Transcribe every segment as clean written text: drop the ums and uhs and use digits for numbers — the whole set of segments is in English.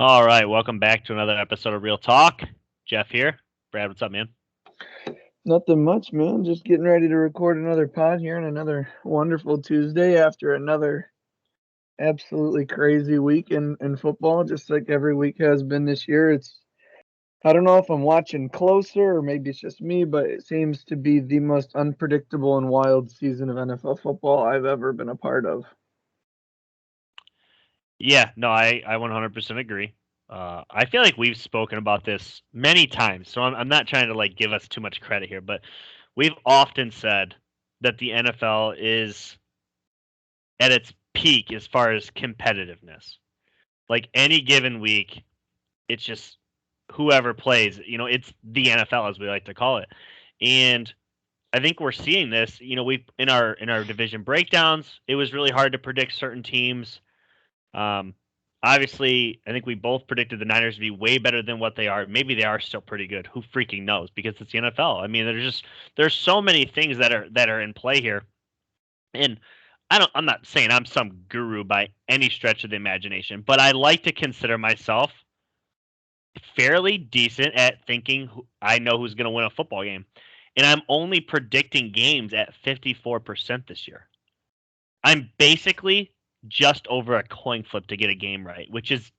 All right, welcome back to another episode of Real Talk. Jeff here. Brad, what's up, man? Nothing much, man. Just getting ready to record another pod here on another wonderful Tuesday after another absolutely crazy week in football, just like every week has been this year. I don't know if I'm watching closer or maybe it's just me, but it seems to be the most unpredictable and wild season of NFL football I've ever been a part of. Yeah, no, I 100% agree. I feel like we've spoken about this many times, so I'm not trying to like give us too much credit here, but we've often said that the NFL is at its peak as far as competitiveness. Like any given week, it's just whoever plays, it's the NFL as we like to call it. And I think we're seeing this. We in our division breakdowns, it was really hard to predict certain teams. Um, Obviously, I think we both predicted the Niners to be way better than what they are. Maybe they are still pretty good. Who freaking knows? Because it's the NFL. I mean, there's so many things that are in play here, and I'm not saying I'm some guru by any stretch of the imagination, but I like to consider myself fairly decent at thinking I know who's going to win a football game. And I'm only predicting games at 54% this year. I'm basically just over a coin flip to get a game right, which is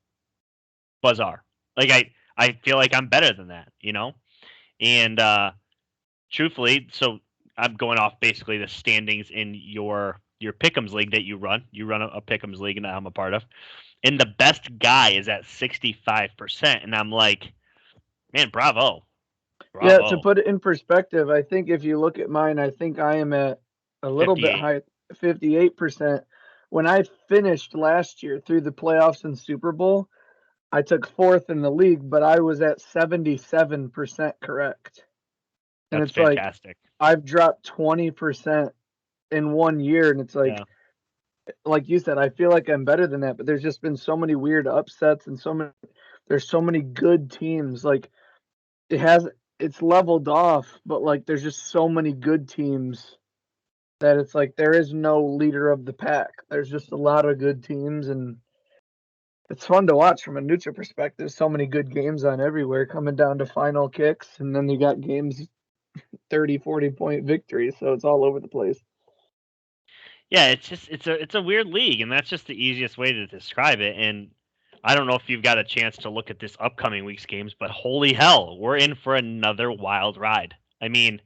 bizarre. Like I feel like I'm better than that. And truthfully, so I'm going off basically the standings in your Pick'ems league that you run. You run a Pick'ems league that I'm a part of. And the best guy is at 65%. And I'm like, man, bravo. Yeah, to Bravo. put it in perspective, I think if you look at mine, I think I am at a little bit 58. high, 58%. When I finished last year through the playoffs and Super Bowl, I took fourth in the league, but I was at 77% correct. And That's it's like fantastic. I've dropped 20% in 1 year. And it's Yeah. like you said, I feel like I'm better than that, but there's just been so many weird upsets and there's so many good teams. Like it has, it's leveled off, but like there's just so many good teams that it's like there is no leader of the pack. There's just a lot of good teams, and it's fun to watch from a neutral perspective. So many good games on everywhere coming down to final kicks, and then you got games 30, 40 point victories, so it's all over the place. Yeah, it's a weird league, and that's just the easiest way to describe it. And I don't know if you've got a chance to look at this upcoming week's games, but holy hell, we're in for another wild ride. I mean,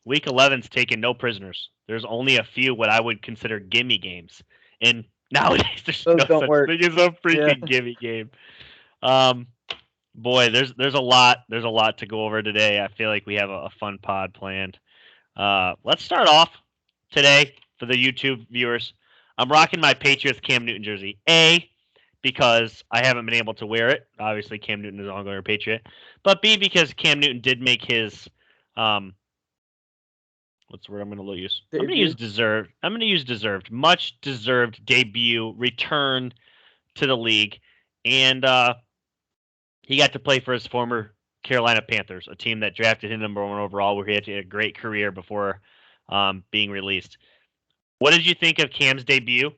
week 11's taking no prisoners. There's only a few what I would consider gimme games, and nowadays there's Those no don't such work. thing as a Yeah. freaking gimme game. Um, Boy, there's a lot to go over today. I feel like we have a fun pod planned. Let's start off today for the YouTube viewers. I'm rocking my Patriots Cam Newton jersey. A, because I haven't been able to wear it. Obviously, Cam Newton is an ongoing Patriot. But B, because Cam Newton did make his um, what's the word I'm going to use? I'm going to use Debut. deserved. I'm going to use deserved, much deserved debut, return to the league, and he got to play for his former Carolina Panthers, a team that drafted him number 1 overall, where he had a great career before being released. What did you think of Cam's debut,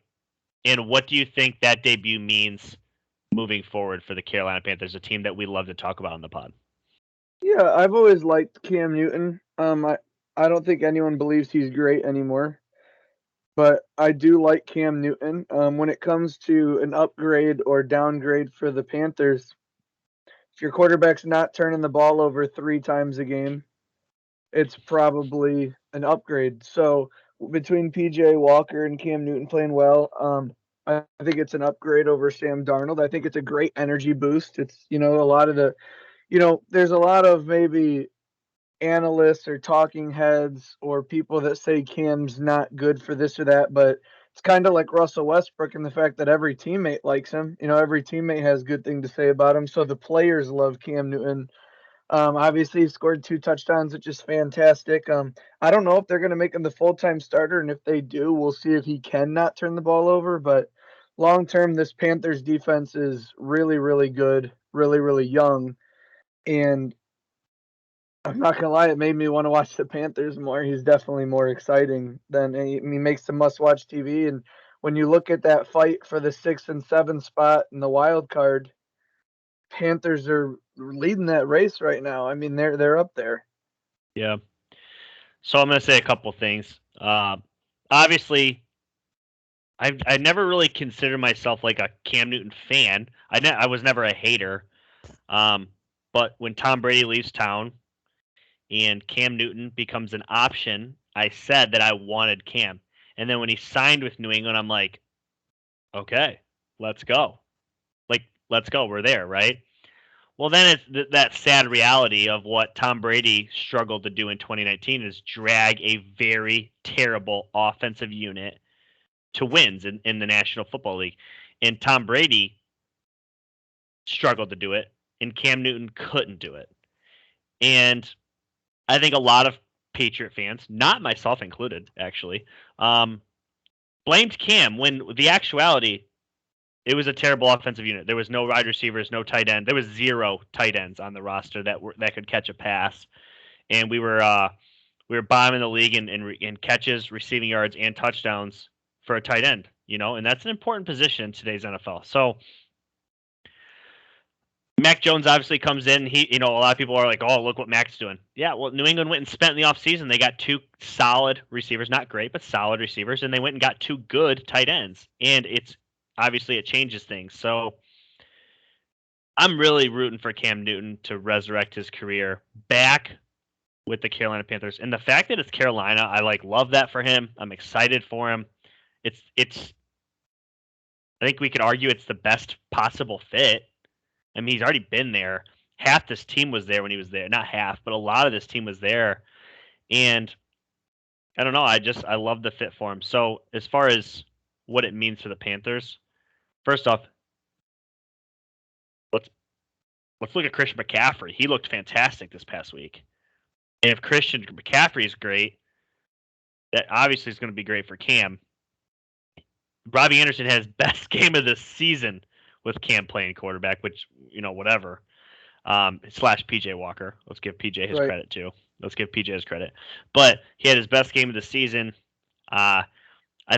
and what do you think that debut means moving forward for the Carolina Panthers, a team that we love to talk about on the pod? Yeah, I've always liked Cam Newton. I don't think anyone believes he's great anymore, but I do like Cam Newton. When it comes to an upgrade or downgrade for the Panthers, if your quarterback's not turning the ball over 3 times a game, it's probably an upgrade. So between PJ Walker and Cam Newton playing well, I think it's an upgrade over Sam Darnold. I think it's a great energy boost. It's a lot of there's a lot of maybe analysts or talking heads or people that say Cam's not good for this or that, but it's kind of like Russell Westbrook and the fact that every teammate likes him. Every teammate has good thing to say about him. So the players love Cam Newton. Obviously, he scored 2 touchdowns, which is fantastic. I don't know if they're going to make him the full-time starter, and if they do, we'll see if he can not turn the ball over. But long term, this Panthers defense is really, really good, really, really young, and I'm not gonna lie, it made me want to watch the Panthers more. He's definitely more exciting than he makes some must-watch TV. And when you look at that fight for the 6 and 7 spot in the wild card, Panthers are leading that race right now. I mean, they're up there. Yeah. So I'm going to say a couple things. Obviously, I never really considered myself like a Cam Newton fan. I was never a hater. But when Tom Brady leaves town and Cam Newton becomes an option, I said that I wanted Cam. And then when he signed with New England, I'm like, okay, let's go. Like, let's go. We're there, right? Well, then it's that sad reality of what Tom Brady struggled to do in 2019 is drag a very terrible offensive unit to wins in the National Football League. And Tom Brady struggled to do it, and Cam Newton couldn't do it. And I think a lot of Patriot fans, not myself included, actually, blamed Cam when the actuality, it was a terrible offensive unit. There was no wide receivers, no tight end. There was 0 tight ends on the roster that could catch a pass, and we were bottom in the league in catches, receiving yards, and touchdowns for a tight end. And that's an important position in today's NFL. So Mac Jones obviously comes in. A lot of people are like, "Oh, look what Mac's doing." Yeah, well, New England went and spent in the offseason. They got 2 solid receivers, not great, but solid receivers, and they went and got 2 good tight ends. And it changes things. So I'm really rooting for Cam Newton to resurrect his career back with the Carolina Panthers. And the fact that it's Carolina, I love that for him. I'm excited for him. It's I think we could argue it's the best possible fit. I mean, he's already been there. Half this team was there when he was there. Not half, but a lot of this team was there. And I don't know. I love the fit for him. So as far as what it means for the Panthers, first off, let's look at Christian McCaffrey. He looked fantastic this past week. And if Christian McCaffrey is great, that obviously is going to be great for Cam. Robbie Anderson has best game of the season with Cam playing quarterback, which, whatever. Slash PJ Walker. Let's give PJ his credit too. Let's give PJ his credit. But he had his best game of the season. I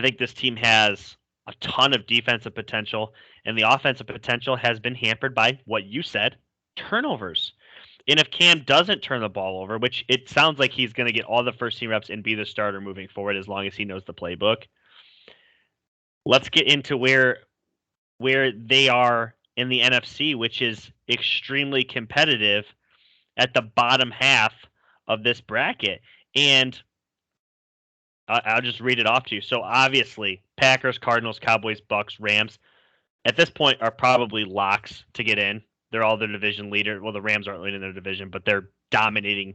think this team has a ton of defensive potential, and the offensive potential has been hampered by what you said, turnovers. And if Cam doesn't turn the ball over, which it sounds like he's going to get all the first team reps and be the starter moving forward as long as he knows the playbook. Let's get into where they are in the NFC, which is extremely competitive at the bottom half of this bracket. And I'll just read it off to you. So obviously, Packers, Cardinals, Cowboys, Bucks, Rams, at this point are probably locks to get in. They're all the division leader. Well, the Rams aren't leading their division, but they're dominating,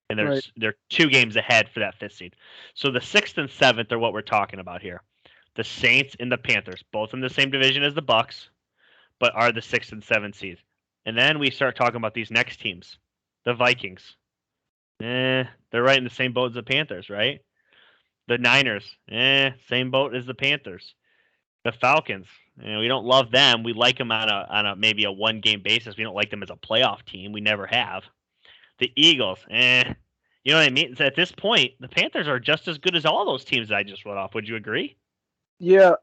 and they're 2 games ahead for that 5th seed. So the 6th and 7th are what we're talking about here. The Saints and the Panthers, both in the same division as the Bucks, but are the 6th and 7th seeds. And then we start talking about these next teams. The Vikings. They're right in the same boat as the Panthers, right? The Niners. Same boat as the Panthers. The Falcons. We don't love them. We like them on a maybe a 1-game basis. We don't like them as a playoff team. We never have. The Eagles. You know what I mean? So at this point, the Panthers are just as good as all those teams that I just wrote off. Would you agree? Yeah.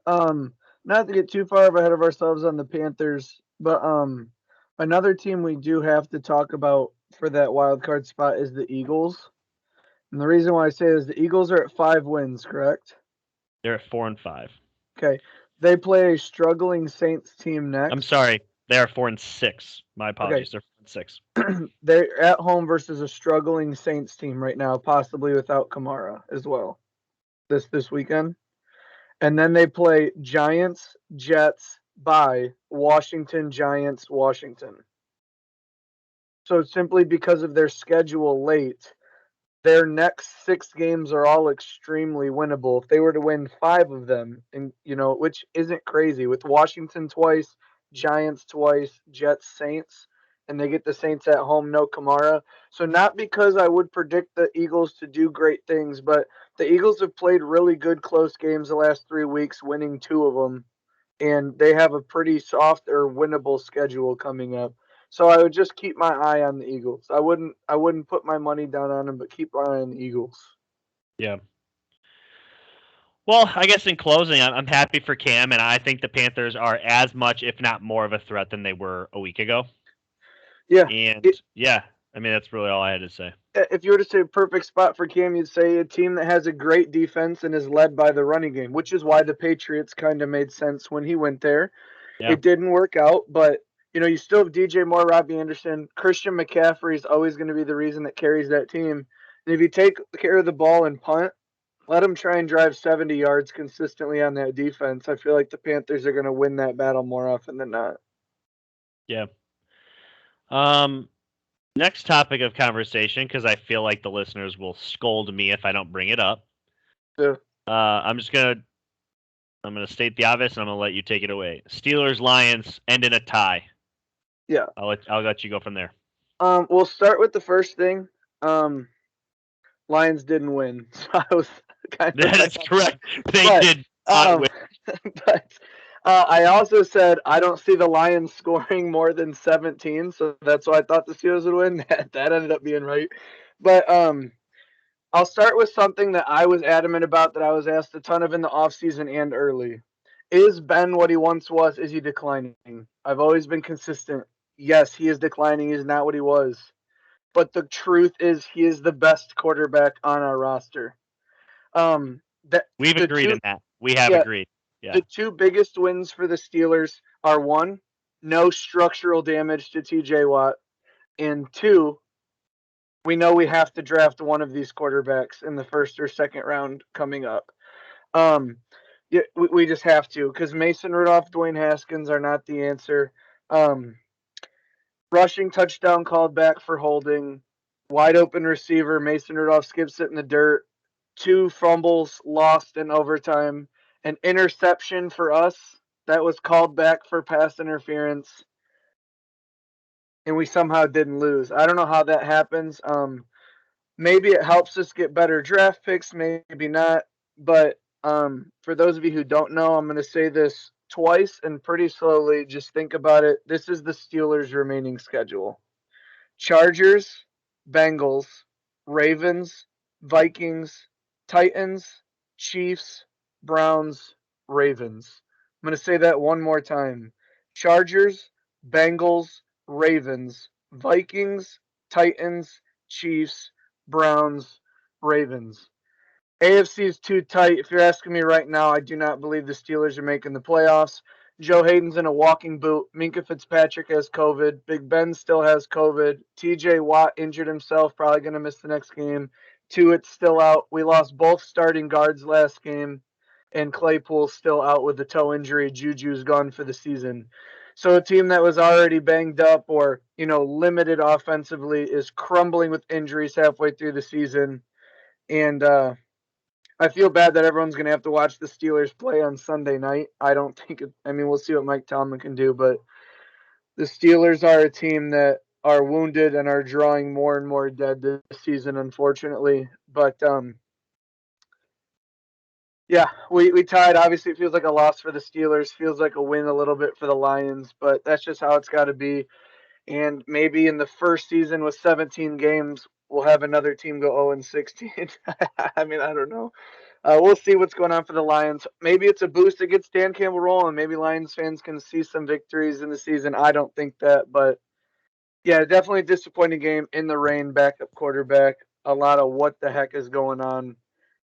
Not to get too far ahead of ourselves on the Panthers, but another team we do have to talk about for that wild card spot is the Eagles. And the reason why I say is the Eagles are at 5 wins, correct? They're at 4 and 5. Okay. They play a struggling Saints team next. I'm sorry. They are 4 and 6. My apologies. Okay. They're 4 and 6. They're at home versus a struggling Saints team right now, possibly without Kamara as well. This weekend. And then they play Giants, Jets, bye, Washington, Giants, Washington. So simply because of their schedule late, their next 6 games are all extremely winnable. If they were to win 5 of them, and which isn't crazy, with Washington twice, Giants twice, Jets, Saints, and they get the Saints at home, no Kamara. So not because I would predict the Eagles to do great things, but the Eagles have played really good close games the last 3 weeks, winning 2 of them, and they have a pretty soft or winnable schedule coming up. So I would just keep my eye on the Eagles. I wouldn't put my money down on them, but keep my eye on the Eagles. Yeah. Well, I guess in closing, I'm happy for Cam, and I think the Panthers are as much, if not more, of a threat than they were a week ago. Yeah. And yeah, I mean that's really all I had to say. If you were to say perfect spot for Cam, you'd say a team that has a great defense and is led by the running game, which is why the Patriots kind of made sense when he went there. Yeah, It didn't work out, but you still have DJ Moore, Robbie Anderson, Christian McCaffrey is always going to be the reason that carries that team. And if you take care of the ball and punt, let them try and drive 70 yards consistently on that defense. I feel like the Panthers are going to win that battle more often than not. yeah. Um, Next topic of conversation, because I feel like the listeners will scold me if I don't bring it up. So, I'm gonna state the obvious, and I'm gonna let you take it away. Steelers Lions end in a tie. yeah. I'll let you go from there. We'll start with the first thing. Lions didn't win, so I was kind of That is correct. They but, did not win. but I also said I don't see the Lions scoring more than 17, so that's why I thought the Steelers would win. That ended up being right. But I'll start with something that I was adamant about that I was asked a ton of in the offseason and early. Is Ben what he once was? Is he declining? I've always been consistent. Yes, he is declining. He's not what he was. But the truth is he is the best quarterback on our roster. That We've the agreed two in that. We have yeah, agreed. Yeah. the two biggest wins for the Steelers are one, no structural damage to TJ Watt, and two, we know we have to draft one of these quarterbacks in the first or second round coming up. Um, yeah, we just have to because Mason Rudolph, Dwayne Haskins are not the answer. Um, Rushing touchdown called back for holding, wide open receiver Mason Rudolph skips it in the dirt. Two fumbles lost in overtime, an interception for us that was called back for pass interference, and we somehow didn't lose. I don't know how that happens. Maybe it helps us get better draft picks, maybe not. But for those of you who don't know, I'm going to say this twice and pretty slowly. Just think about it. This is the Steelers' remaining schedule: Chargers, Bengals, Ravens, Vikings, Titans, Chiefs, Browns, Ravens. I'm going to say that one more time: Chargers, Bengals, Ravens, Vikings, Titans, Chiefs, Browns, Ravens. AFC is too tight. If you're asking me right now, I do not believe the Steelers are making the playoffs. Joe Hayden's in a walking boot. Minka Fitzpatrick has COVID. Big Ben still has COVID. TJ Watt injured himself, probably going to miss the next game. Tuitt's still out. We lost both starting guards last game, and Claypool's still out with a toe injury. Juju's gone for the season. So a team that was already banged up or, limited offensively is crumbling with injuries halfway through the season. And I feel bad that everyone's going to have to watch the Steelers play on Sunday night. I don't think we'll see what Mike Tomlin can do, but the Steelers are a team that are wounded and are drawing more and more dead this season, unfortunately. But yeah, we tied. Obviously, it feels like a loss for the Steelers. Feels like a win a little bit for the Lions, but that's just how it's got to be. And maybe in the first season with 17 games, we'll have another team go 0-16. I don't know. We'll see what's going on for the Lions. Maybe it's a boost that gets Dan Campbell rolling. Maybe Lions fans can see some victories in the season. I don't think that, but yeah, definitely a disappointing game in the rain. Backup quarterback. A lot of what the heck is going on.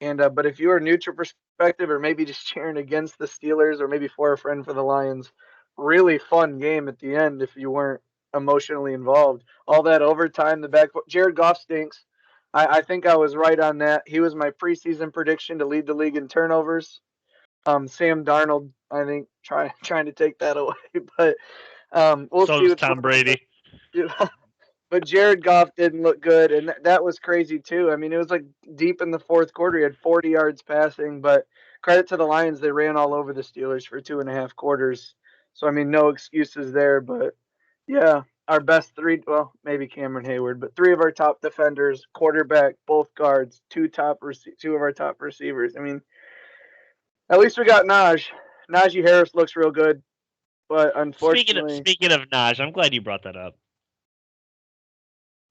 And but if you are neutral perspective, or maybe just cheering against the Steelers, or maybe for a friend for the Lions, really fun game at the end. If you weren't emotionally involved, all that overtime, the back. Jared Goff stinks. I think I was right on that. He was my preseason prediction to lead the league in turnovers. Sam Darnold, I think, trying to take that away, but we'll So see does what's Tom going Brady. on. But Jared Goff didn't look good, and that was crazy too. It was like deep in the fourth quarter. He had 40 yards passing, but credit to the Lions, they ran all over the Steelers for 2.5 quarters. So no excuses there. But yeah, our best three, well, maybe Cameron Hayward, but three of our top defenders, quarterback, both guards, two of our top receivers. At least we got Najee. Najee Harris looks real good, but unfortunately, Speaking of Naj, I'm glad you brought that up.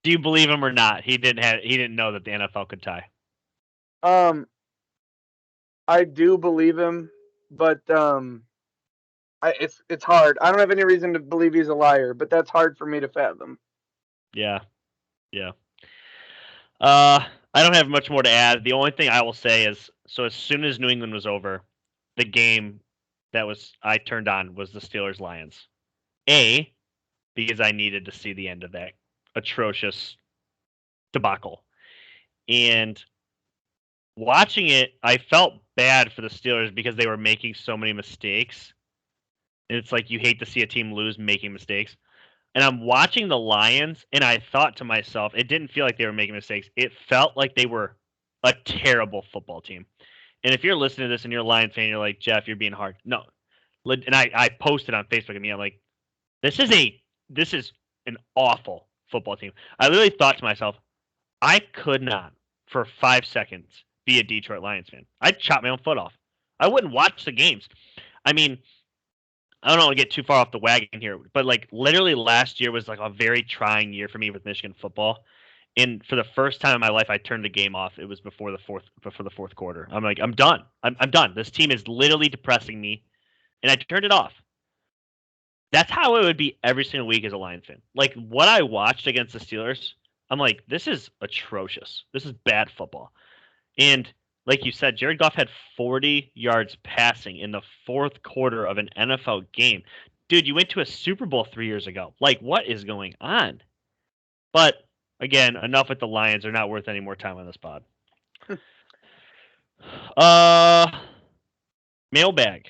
Do you believe him or not? He didn't know that the NFL could tie. um, I do believe him, but it's hard. I don't have any reason to believe he's a liar, but that's hard for me to fathom. Yeah, yeah. I don't have much more to add. The only thing I will say is, so as soon as New England was over, the game that was I turned on was the Steelers Lions. Because I needed to see the end of that atrocious debacle. And watching it, I felt bad for the Steelers because they were making so many mistakes. And it's like you hate to see a team lose making mistakes. And I'm watching the Lions, and I thought to myself, it didn't feel like they were making mistakes. It felt like they were a terrible football team. And if you're listening to this and you're a Lions fan, you're like, Jeff, you're being hard. No. And I posted on Facebook and I'm like, this is an awful football team. I literally thought to myself, I could not for 5 seconds be a Detroit Lions fan. I'd chop my own foot off. I wouldn't watch the games. I mean, I don't want to get too far off the wagon here, but like literally last year was like a very trying year for me with Michigan football. And for the first time in my life, I turned the game off. It was before the fourth quarter. I'm like, I'm done. I'm done. This team is literally depressing me, and I turned it off. That's how it would be every single week as a Lions fan. Like what I watched against the Steelers, I'm like, this is atrocious. This is bad football. And like you said, Jared Goff had 40 yards passing in the fourth quarter of an NFL game. Dude, you went to a Super Bowl 3 years ago. Like, what is going on? But again, enough with the Lions. They're not worth any more time on this pod. Mailbag.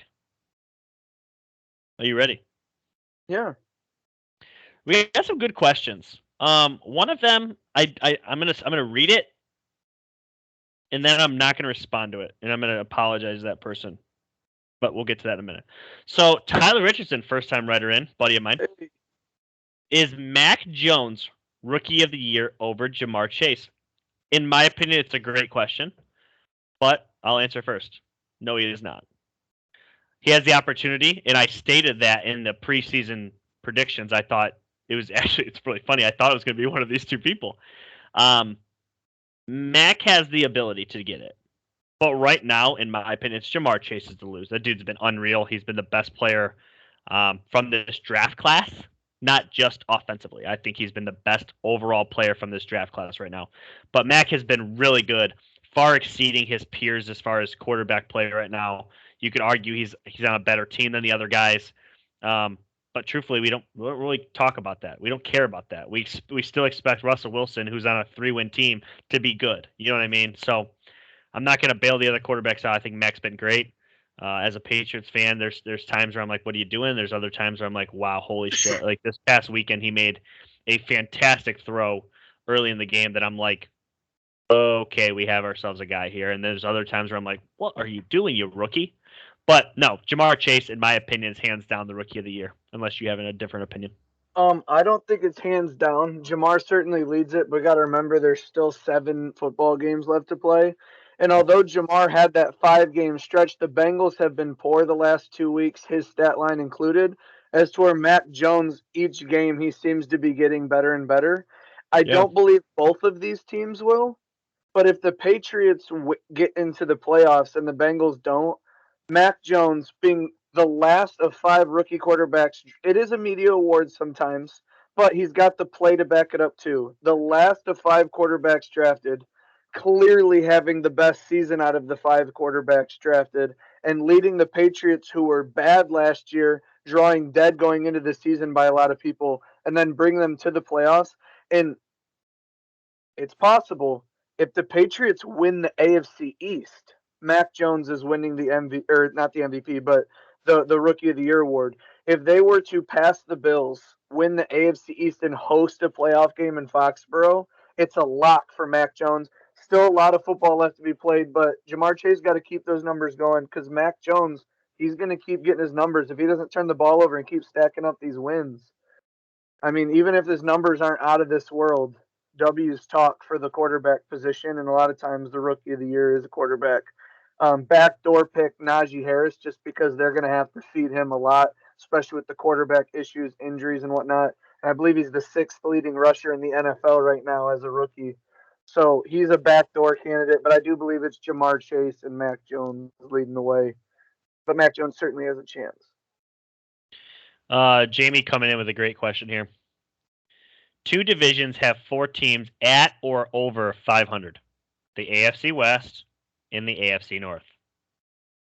Are you ready? Yeah. We got some good questions. One of them, I'm gonna read it, and then I'm not gonna respond to it, and I'm gonna apologize to that person. But we'll get to that in a minute. So Tyler Richardson, first time writer in, buddy of mine. Is Mac Jones Rookie of the Year over Jamar Chase? In my opinion, it's a great question, but I'll answer first. No, he is not. He has the opportunity, and I stated that in the preseason predictions. I thought it was actually, it's really funny. I thought it was going to be one of these two people. Mac has the ability to get it. But right now, in my opinion, it's Jamar Chase's to lose. That dude's been unreal. He's been the best player from this draft class, not just offensively. I think he's been the best overall player from this draft class right now. But Mac has been really good, far exceeding his peers as far as quarterback play right now. You could argue he's on a better team than the other guys. But truthfully, we don't really talk about that. We don't care about that. We still expect Russell Wilson, who's on a 3-win team, to be good. You know what I mean? So I'm not going to bail the other quarterbacks out. I think Mac's been great. As a Patriots fan, there's times where I'm like, what are you doing? There's other times where I'm like, wow, holy shit. Like this past weekend, he made a fantastic throw early in the game that I'm like, okay, we have ourselves a guy here. And there's other times where I'm like, what are you doing, you rookie? But no, Jamar Chase, in my opinion, is hands down the Rookie of the Year, unless you have a different opinion. I don't think it's hands down. Jamar certainly leads it, but got to remember there's still 7 football games left to play. And although Jamar had that 5-game stretch, the Bengals have been poor the last 2 weeks, his stat line included. As to where Mac Jones, each game, he seems to be getting better and better. I don't believe both of these teams will, but if the Patriots get into the playoffs and the Bengals don't, Mac Jones being the last of 5 rookie quarterbacks, it is a media award sometimes, but he's got the play to back it up too. The last of 5 quarterbacks drafted, clearly having the best season out of the 5 quarterbacks drafted, and leading the Patriots, who were bad last year, drawing dead going into the season by a lot of people, and then bring them to the playoffs. And it's possible if the Patriots win the AFC East, Mac Jones is winning the MVP, or not the MVP, but the Rookie of the Year award. If they were to pass the Bills, win the AFC East, and host a playoff game in Foxborough, it's a lock for Mac Jones. Still a lot of football left to be played, but Jamar Chase got to keep those numbers going because Mac Jones, he's going to keep getting his numbers if he doesn't turn the ball over and keep stacking up these wins. I mean, even if his numbers aren't out of this world, W's talk for the quarterback position, and a lot of times the Rookie of the Year is a quarterback. Backdoor pick Najee Harris just because they're going to have to feed him a lot, especially with the quarterback issues, injuries, and whatnot. And I believe he's the 6th leading rusher in the NFL right now as a rookie. So he's a backdoor candidate, but I do believe it's Jamar Chase and Mac Jones leading the way. But Mac Jones certainly has a chance. Jamie coming in with a great question here. Two divisions have 4 teams at or over 500. The AFC West and the AFC North.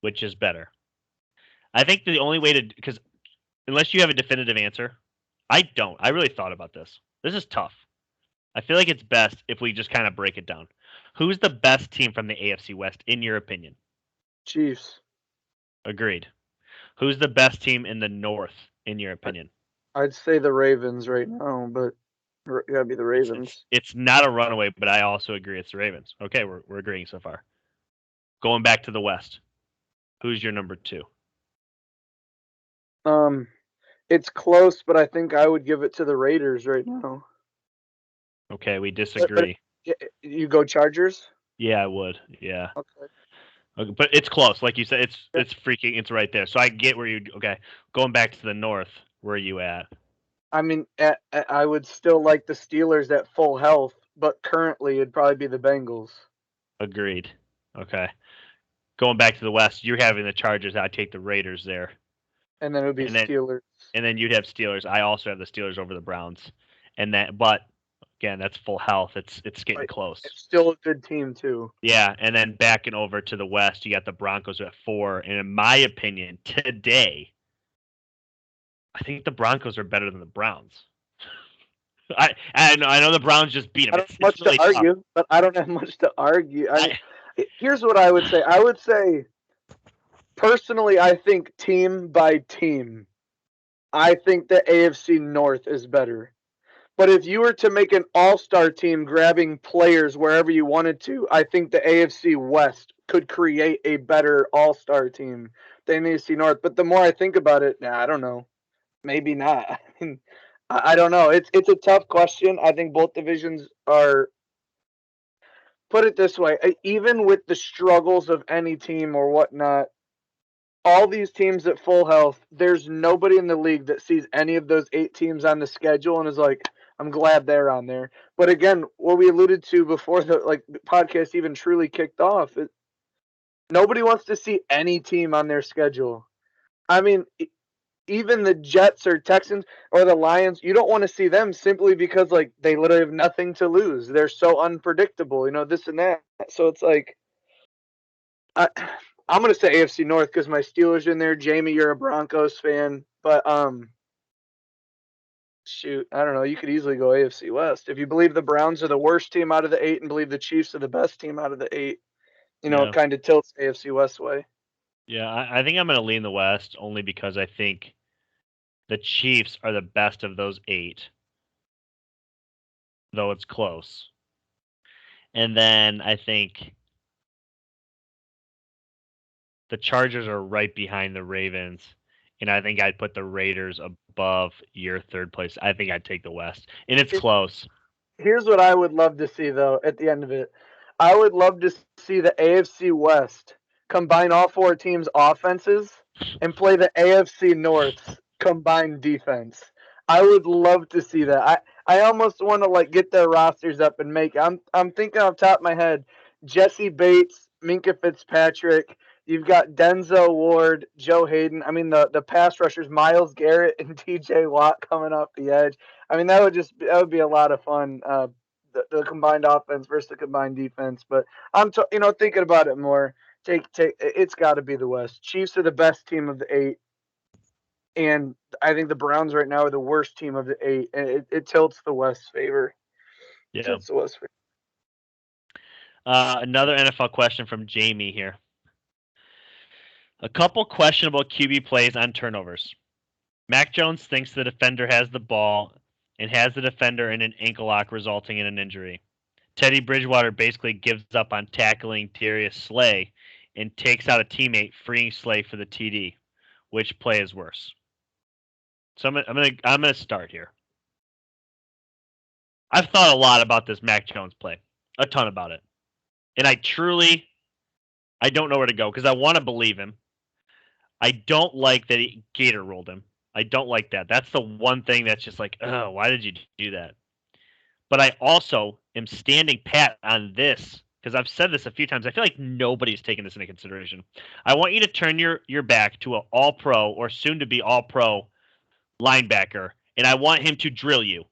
Which is better? I think the only way to, because unless you have a definitive answer, I don't. I really thought about this. This is tough. I feel like it's best if we just kind of break it down. Who's the best team from the AFC West, in your opinion? Chiefs. Agreed. Who's the best team in the North, in your opinion? I'd say the Ravens right now, but it gotta be the Ravens. It's not a runaway, but I also agree it's the Ravens. Okay, we're agreeing so far. Going back to the West, who's your number 2? It's close, but I think I would give it to the Raiders right now. Okay, we disagree. But you go Chargers? Yeah, I would. Yeah. Okay. But it's close, like you said. It's right there. So I get where you. Okay, going back to the North, where are you at? I mean, I would still like the Steelers at full health, but currently it'd probably be the Bengals. Agreed. Okay. Going back to the West, you're having the Chargers. I'd take the Raiders there. And then it would be Steelers. And then you'd have Steelers. I also have the Steelers over the Browns. But again, that's full health. It's getting close. It's still a good team too. Yeah, and then backing over to the West, you got the Broncos at 4. And in my opinion, today, I think the Broncos are better than the Browns. I know the Browns just beat them. I don't have much to argue, but I don't have much to argue. Here's what I would say. I would say, personally, I think team by team, I think the AFC North is better. But if you were to make an all-star team grabbing players wherever you wanted to, I think the AFC West could create a better all-star team than the AFC North. But the more I think about it, I don't know. Maybe not. I mean, I don't know. It's a tough question. I think both divisions are. Put it this way: even with the struggles of any team or whatnot, all these teams at full health, there's nobody in the league that sees any of those 8 teams on the schedule and is like, I'm glad they're on there. But again, what we alluded to before the podcast even truly kicked off, nobody wants to see any team on their schedule. I mean, even the Jets or Texans or the Lions, you don't want to see them simply because they literally have nothing to lose. They're so unpredictable, this and that. So it's like, I'm gonna say AFC North because my Steelers are in there. Jamie, you're a Broncos fan, but shoot, I don't know. You could easily go AFC West if you believe the Browns are the worst team out of the 8 and believe the Chiefs are the best team out of the 8. It kind of tilts AFC West way. Yeah, I think I'm going to lean the West only because I think the Chiefs are the best of those 8, though it's close. And then I think the Chargers are right behind the Ravens, and I think I'd put the Raiders above your 3rd place. I think I'd take the West, and it's close. Here's what I would love to see, though, at the end of it. I would love to see the AFC West combine all 4 teams' offenses and play the AFC North's combined defense. I would love to see that. I almost want to get their rosters up and make. I'm thinking off the top of my head, Jesse Bates, Minkah Fitzpatrick. You've got Denzel Ward, Joe Hayden. I mean, the pass rushers, Myles Garrett and TJ Watt coming off the edge. I mean, that would be a lot of fun. The combined offense versus the combined defense. But I'm thinking about it more. It's got to be the West. Chiefs are the best team of the 8, and I think the Browns right now are the worst team of the 8. And it tilts the West's favor. Yeah. Tilts the West's favor. Another NFL question from Jamie here. A couple questionable QB plays on turnovers. Mac Jones thinks the defender has the ball and has the defender in an ankle lock, resulting in an injury. Teddy Bridgewater basically gives up on tackling Darius Slay and takes out a teammate, freeing Slay for the TD. Which play is worse? So I'm gonna start here. I've thought a lot about this Mac Jones play, a ton about it, and I don't know where to go because I want to believe him. I don't like that he gator rolled him. I don't like that. That's the one thing that's just like, oh, why did you do that? But I also am standing pat on this, because I've said this a few times. I feel like nobody's taking this into consideration. I want you to turn your back to an all-pro or soon-to-be all-pro linebacker, and I want him to drill you.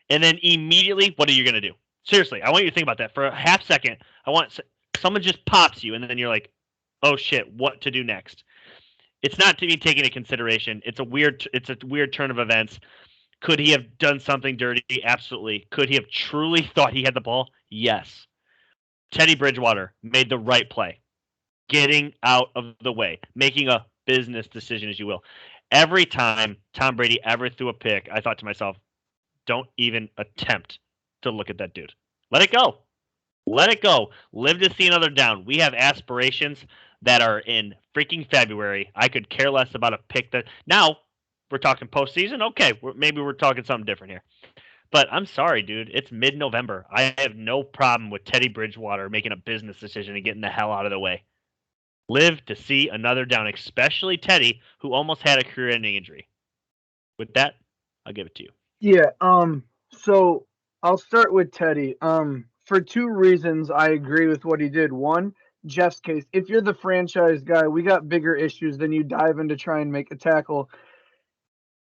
And then immediately, what are you going to do? Seriously, I want you to think about that for a half second. I want someone just pops you, and then you're like, oh shit, what to do next? It's not to be taken into consideration. It's a weird turn of events. Could he have done something dirty? Absolutely. Could he have truly thought he had the ball? Yes. Teddy Bridgewater made the right play, getting out of the way, making a business decision, as you will. Every time Tom Brady ever threw a pick, I thought to myself, don't even attempt to look at that dude. Let it go. Let it go. Live to see another down. We have aspirations that are in freaking February. I could care less about a pick that. Now, we're talking postseason. Okay, maybe we're talking something different here. But I'm sorry, dude. It's mid-November. I have no problem with Teddy Bridgewater making a business decision and getting the hell out of the way. Live to see another down, especially Teddy, who almost had a career-ending injury. With that, I'll give it to you. Yeah. So I'll start with Teddy. For two reasons, I agree with what he did. One, Jeff's case. If you're the franchise guy, we got bigger issues than you dive in to try and make a tackle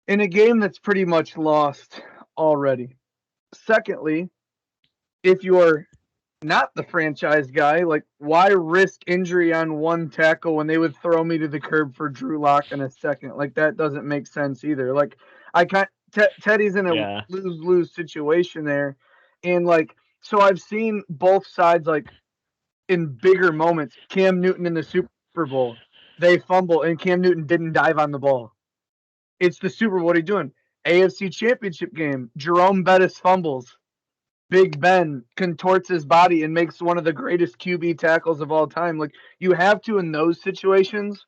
in a game that's pretty much lost already. Secondly, if you're not the franchise guy, like why risk injury on one tackle when they would throw me to the curb for Drew Lock in a second? Like that doesn't make sense either. Like I can't. Teddy's in a lose-lose situation there, and like so I've seen both sides like in bigger moments. Cam Newton in the Super Bowl, they fumble and Cam Newton didn't dive on the ball. It's the Super Bowl. What are you doing? AFC Championship game. Jerome Bettis fumbles. Big Ben contorts his body and makes one of the greatest QB tackles of all time. Like you have to in those situations,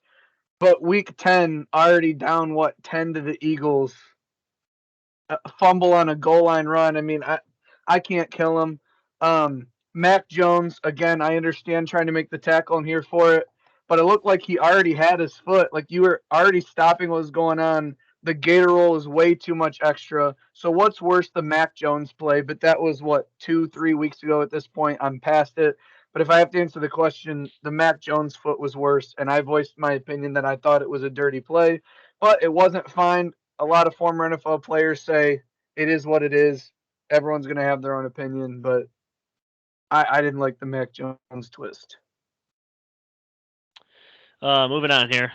but week 10 already down 10 to the Eagles. Fumble on a goal line run. I mean, I can't kill him. Mac Jones, again, I understand trying to make the tackle. I'm here for it, but it looked like he already had his foot. Like you were already stopping what was going on. The gator roll is way too much extra. So what's worse, the Mac Jones play? But that was 2-3 weeks ago at this point. I'm past it. But if I have to answer the question, the Mac Jones foot was worse, and I voiced my opinion that I thought it was a dirty play, but it wasn't fined. A lot of former NFL players say it is what it is. Everyone's going to have their own opinion, but I didn't like the Mac Jones twist. Moving on here.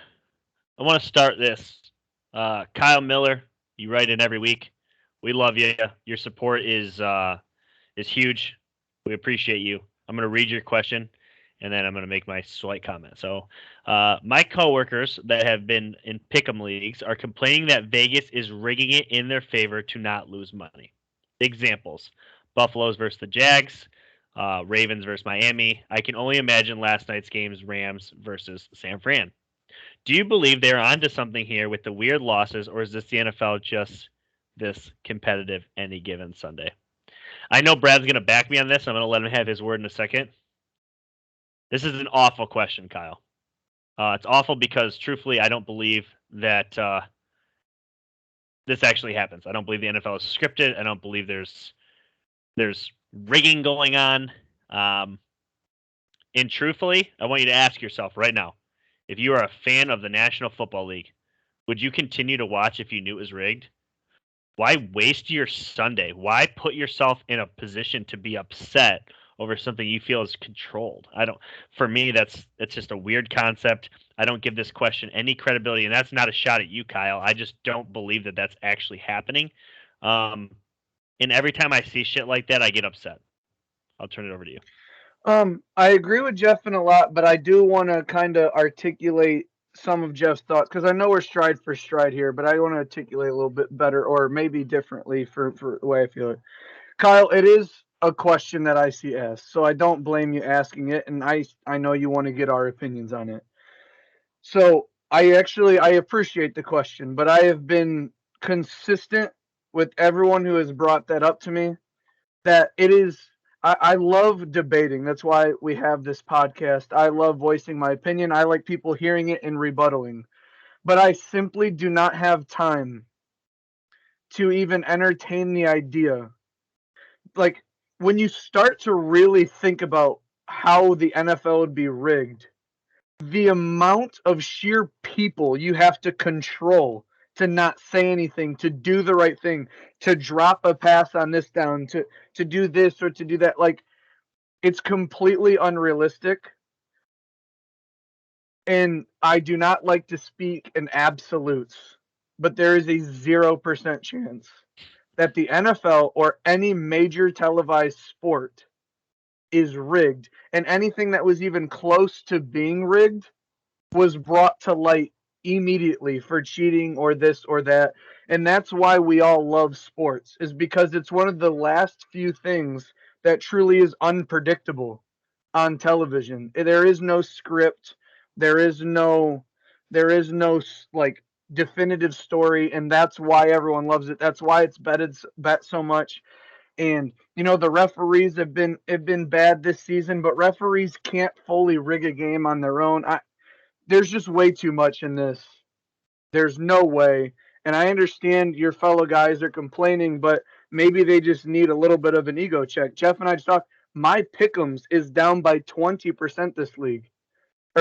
I want to start this. Kyle Miller, you write in every week. We love you. Your support is huge. We appreciate you. I'm going to read your question, and then I'm going to make my slight comment. So, my coworkers that have been in pick'em leagues are complaining that Vegas is rigging it in their favor to not lose money. Examples: Buffalo's versus the Jags, Ravens versus Miami. I can only imagine last night's games, Rams versus San Fran. Do you believe they're onto something here with the weird losses, or is this the NFL just this competitive any given Sunday? I know Brad's going to back me on this. I'm going to let him have his word in a second. This is an awful question, Kyle. It's awful because, truthfully, I don't believe that this actually happens. I don't believe the NFL is scripted. I don't believe there's rigging going on. And truthfully, I want you to ask yourself right now, if you are a fan of the National Football League, would you continue to watch if you knew it was rigged? Why waste your Sunday? Why put yourself in a position to be upset over something you feel is controlled? For me, that's just a weird concept. I don't give this question any credibility, and that's not a shot at you, Kyle. I just don't believe that that's actually happening. And every time I see shit like that, I get upset. I'll turn it over to you. I agree with Jeff in a lot, but I do want to kind of articulate some of Jeff's thoughts because I know we're stride for stride here, but I want to articulate a little bit better or maybe differently for the way I feel it. Kyle, it is a question that I see asked, so I don't blame you asking it, and I know you want to get our opinions on it. So I appreciate the question, but I have been consistent with everyone who has brought that up to me that it is. I love debating. That's why we have this podcast. I love voicing my opinion. I like people hearing it and rebuttaling. But I simply do not have time to even entertain the idea. Like, when you start to really think about how the NFL would be rigged, the amount of sheer people you have to control to not say anything, to do the right thing, to drop a pass on this down, to do this or to do that, like, it's completely unrealistic. And I do not like to speak in absolutes, but there is a 0% chance that the NFL or any major televised sport is rigged, and anything that was even close to being rigged was brought to light immediately for cheating or this or that. And that's why we all love sports, is because it's one of the last few things that truly is unpredictable on television. There is no script, there is no like definitive story, and that's why everyone loves it. That's why it's bet so much. And the referees have been bad this season, but referees can't fully rig a game on their own. There's just way too much in this. There's no way. And I understand your fellow guys are complaining, but maybe they just need a little bit of an ego check. Jeff and I just talked. My pick'ems is down by 20%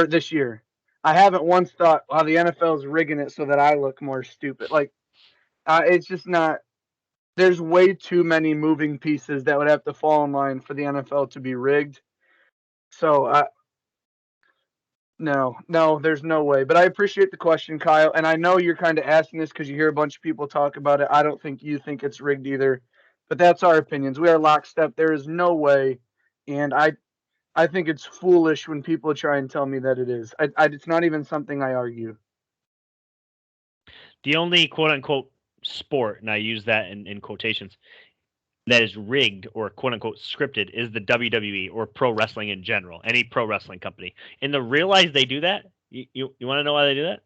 this year. I haven't once thought, "Wow, the NFL's rigging it so that I look more stupid." Like, it's just not. There's way too many moving pieces that would have to fall in line for the NFL to be rigged. So no, there's no way. But I appreciate the question, Kyle. And I know you're kind of asking this because you hear a bunch of people talk about it. I don't think you think it's rigged either. But that's our opinions. We are lockstep. There is no way. And I think it's foolish when people try and tell me that it is. It's not even something I argue. The only quote unquote sport, and I use that in quotations, that is rigged or quote unquote scripted is the WWE or pro wrestling in general, any pro wrestling company. And to realize they do that, you want to know why they do that?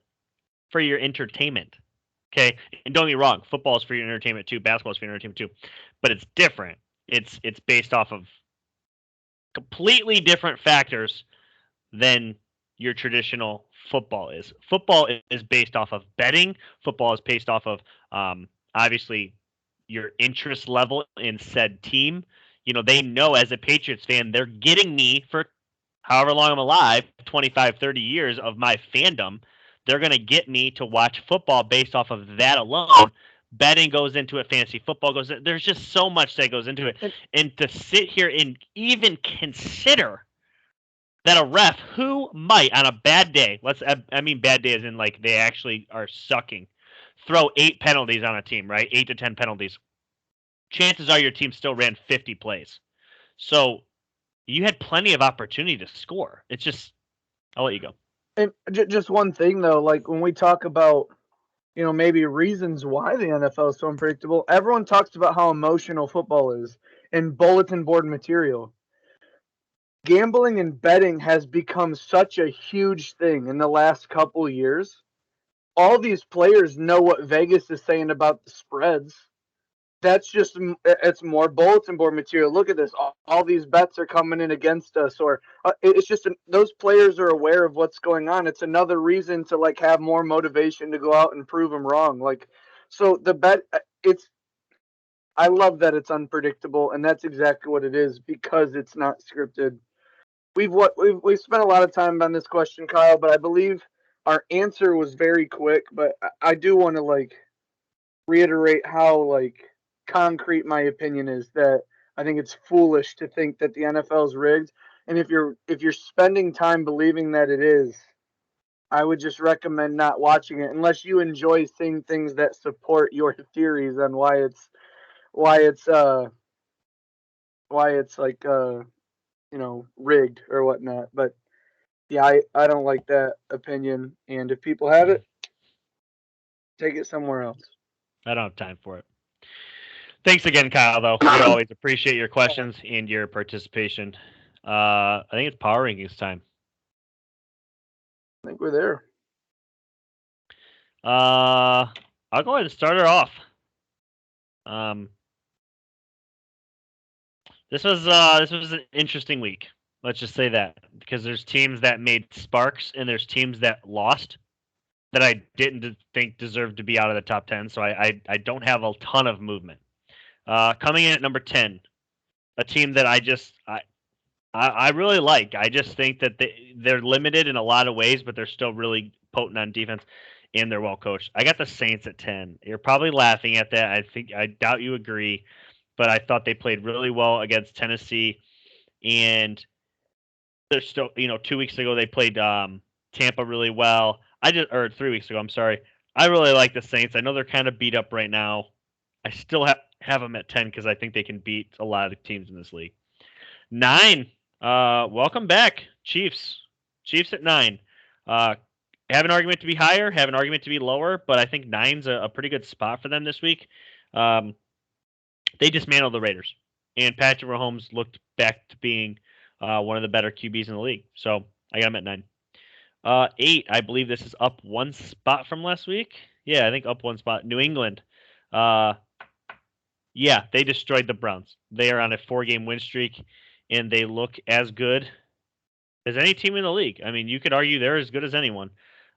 For your entertainment. Okay. And don't get me wrong, football is for your entertainment too, basketball is for your entertainment too. But it's different. It's based off of completely different factors than your traditional football is. Football is based off of betting. Football is based off of obviously your interest level in said team. They know as a Patriots fan, they're getting me for however long I'm alive, 25, 30 years of my fandom. They're going to get me to watch football based off of that alone. Betting goes into it, fantasy football goes in. There's just so much that goes into it. And to sit here and even consider that a ref who might on a bad day, I mean bad day as in like they actually are sucking, throw 8 penalties on a team, right? 8 to 10 penalties. Chances are your team still ran 50 plays. So you had plenty of opportunity to score. It's just, I'll let you go. And just one thing though, like when we talk about, maybe reasons why the NFL is so unpredictable, everyone talks about how emotional football is and bulletin board material. Gambling and betting has become such a huge thing in the last couple years. All these players know what Vegas is saying about the spreads. It's more bulletin board material. Look at this. All these bets are coming in against us, or it's just those players are aware of what's going on. It's another reason to like have more motivation to go out and prove them wrong. Like, so the bet, I love that it's unpredictable, and that's exactly what it is because it's not scripted. We've spent a lot of time on this question, Kyle, but I believe our answer was very quick. But I do want to like reiterate how like concrete my opinion is, that I think it's foolish to think that the NFL is rigged. And if you're spending time believing that it is, I would just recommend not watching it unless you enjoy seeing things that support your theories on why it's like rigged or whatnot. But yeah, I don't like that opinion. And if people have it, take it somewhere else. I don't have time for it. Thanks again, Kyle, though. We always appreciate your questions and your participation. I think it's power rankings time. I think we're there. I'll go ahead and start her off. This was an interesting week. Let's just say that, because there's teams that made sparks and there's teams that lost that I didn't think deserved to be out of the top 10. So I don't have a ton of movement. Coming in at number 10, a team that I really like. I just think that they're limited in a lot of ways, but they're still really potent on defense, and they're well coached. I got the Saints at 10. You're probably laughing at that. I doubt you agree, but I thought they played really well against Tennessee, and they're still 2 weeks ago they played Tampa really well. Or 3 weeks ago. I'm sorry. I really like the Saints. I know they're kind of beat up right now. I still have them at 10 because I think they can beat a lot of teams in this league. 9. Welcome back, Chiefs. Chiefs at 9. Have an argument to be higher, have an argument to be lower, but I think 9's a pretty good spot for them this week. They dismantled the Raiders, and Patrick Mahomes looked back to being one of the better QBs in the league. So I got him at 9. 8, I believe this is up one spot from last week. Yeah, I think up one spot. New England. Yeah, they destroyed the Browns. They are on a 4-game win streak, and they look as good as any team in the league. I mean, you could argue they're as good as anyone.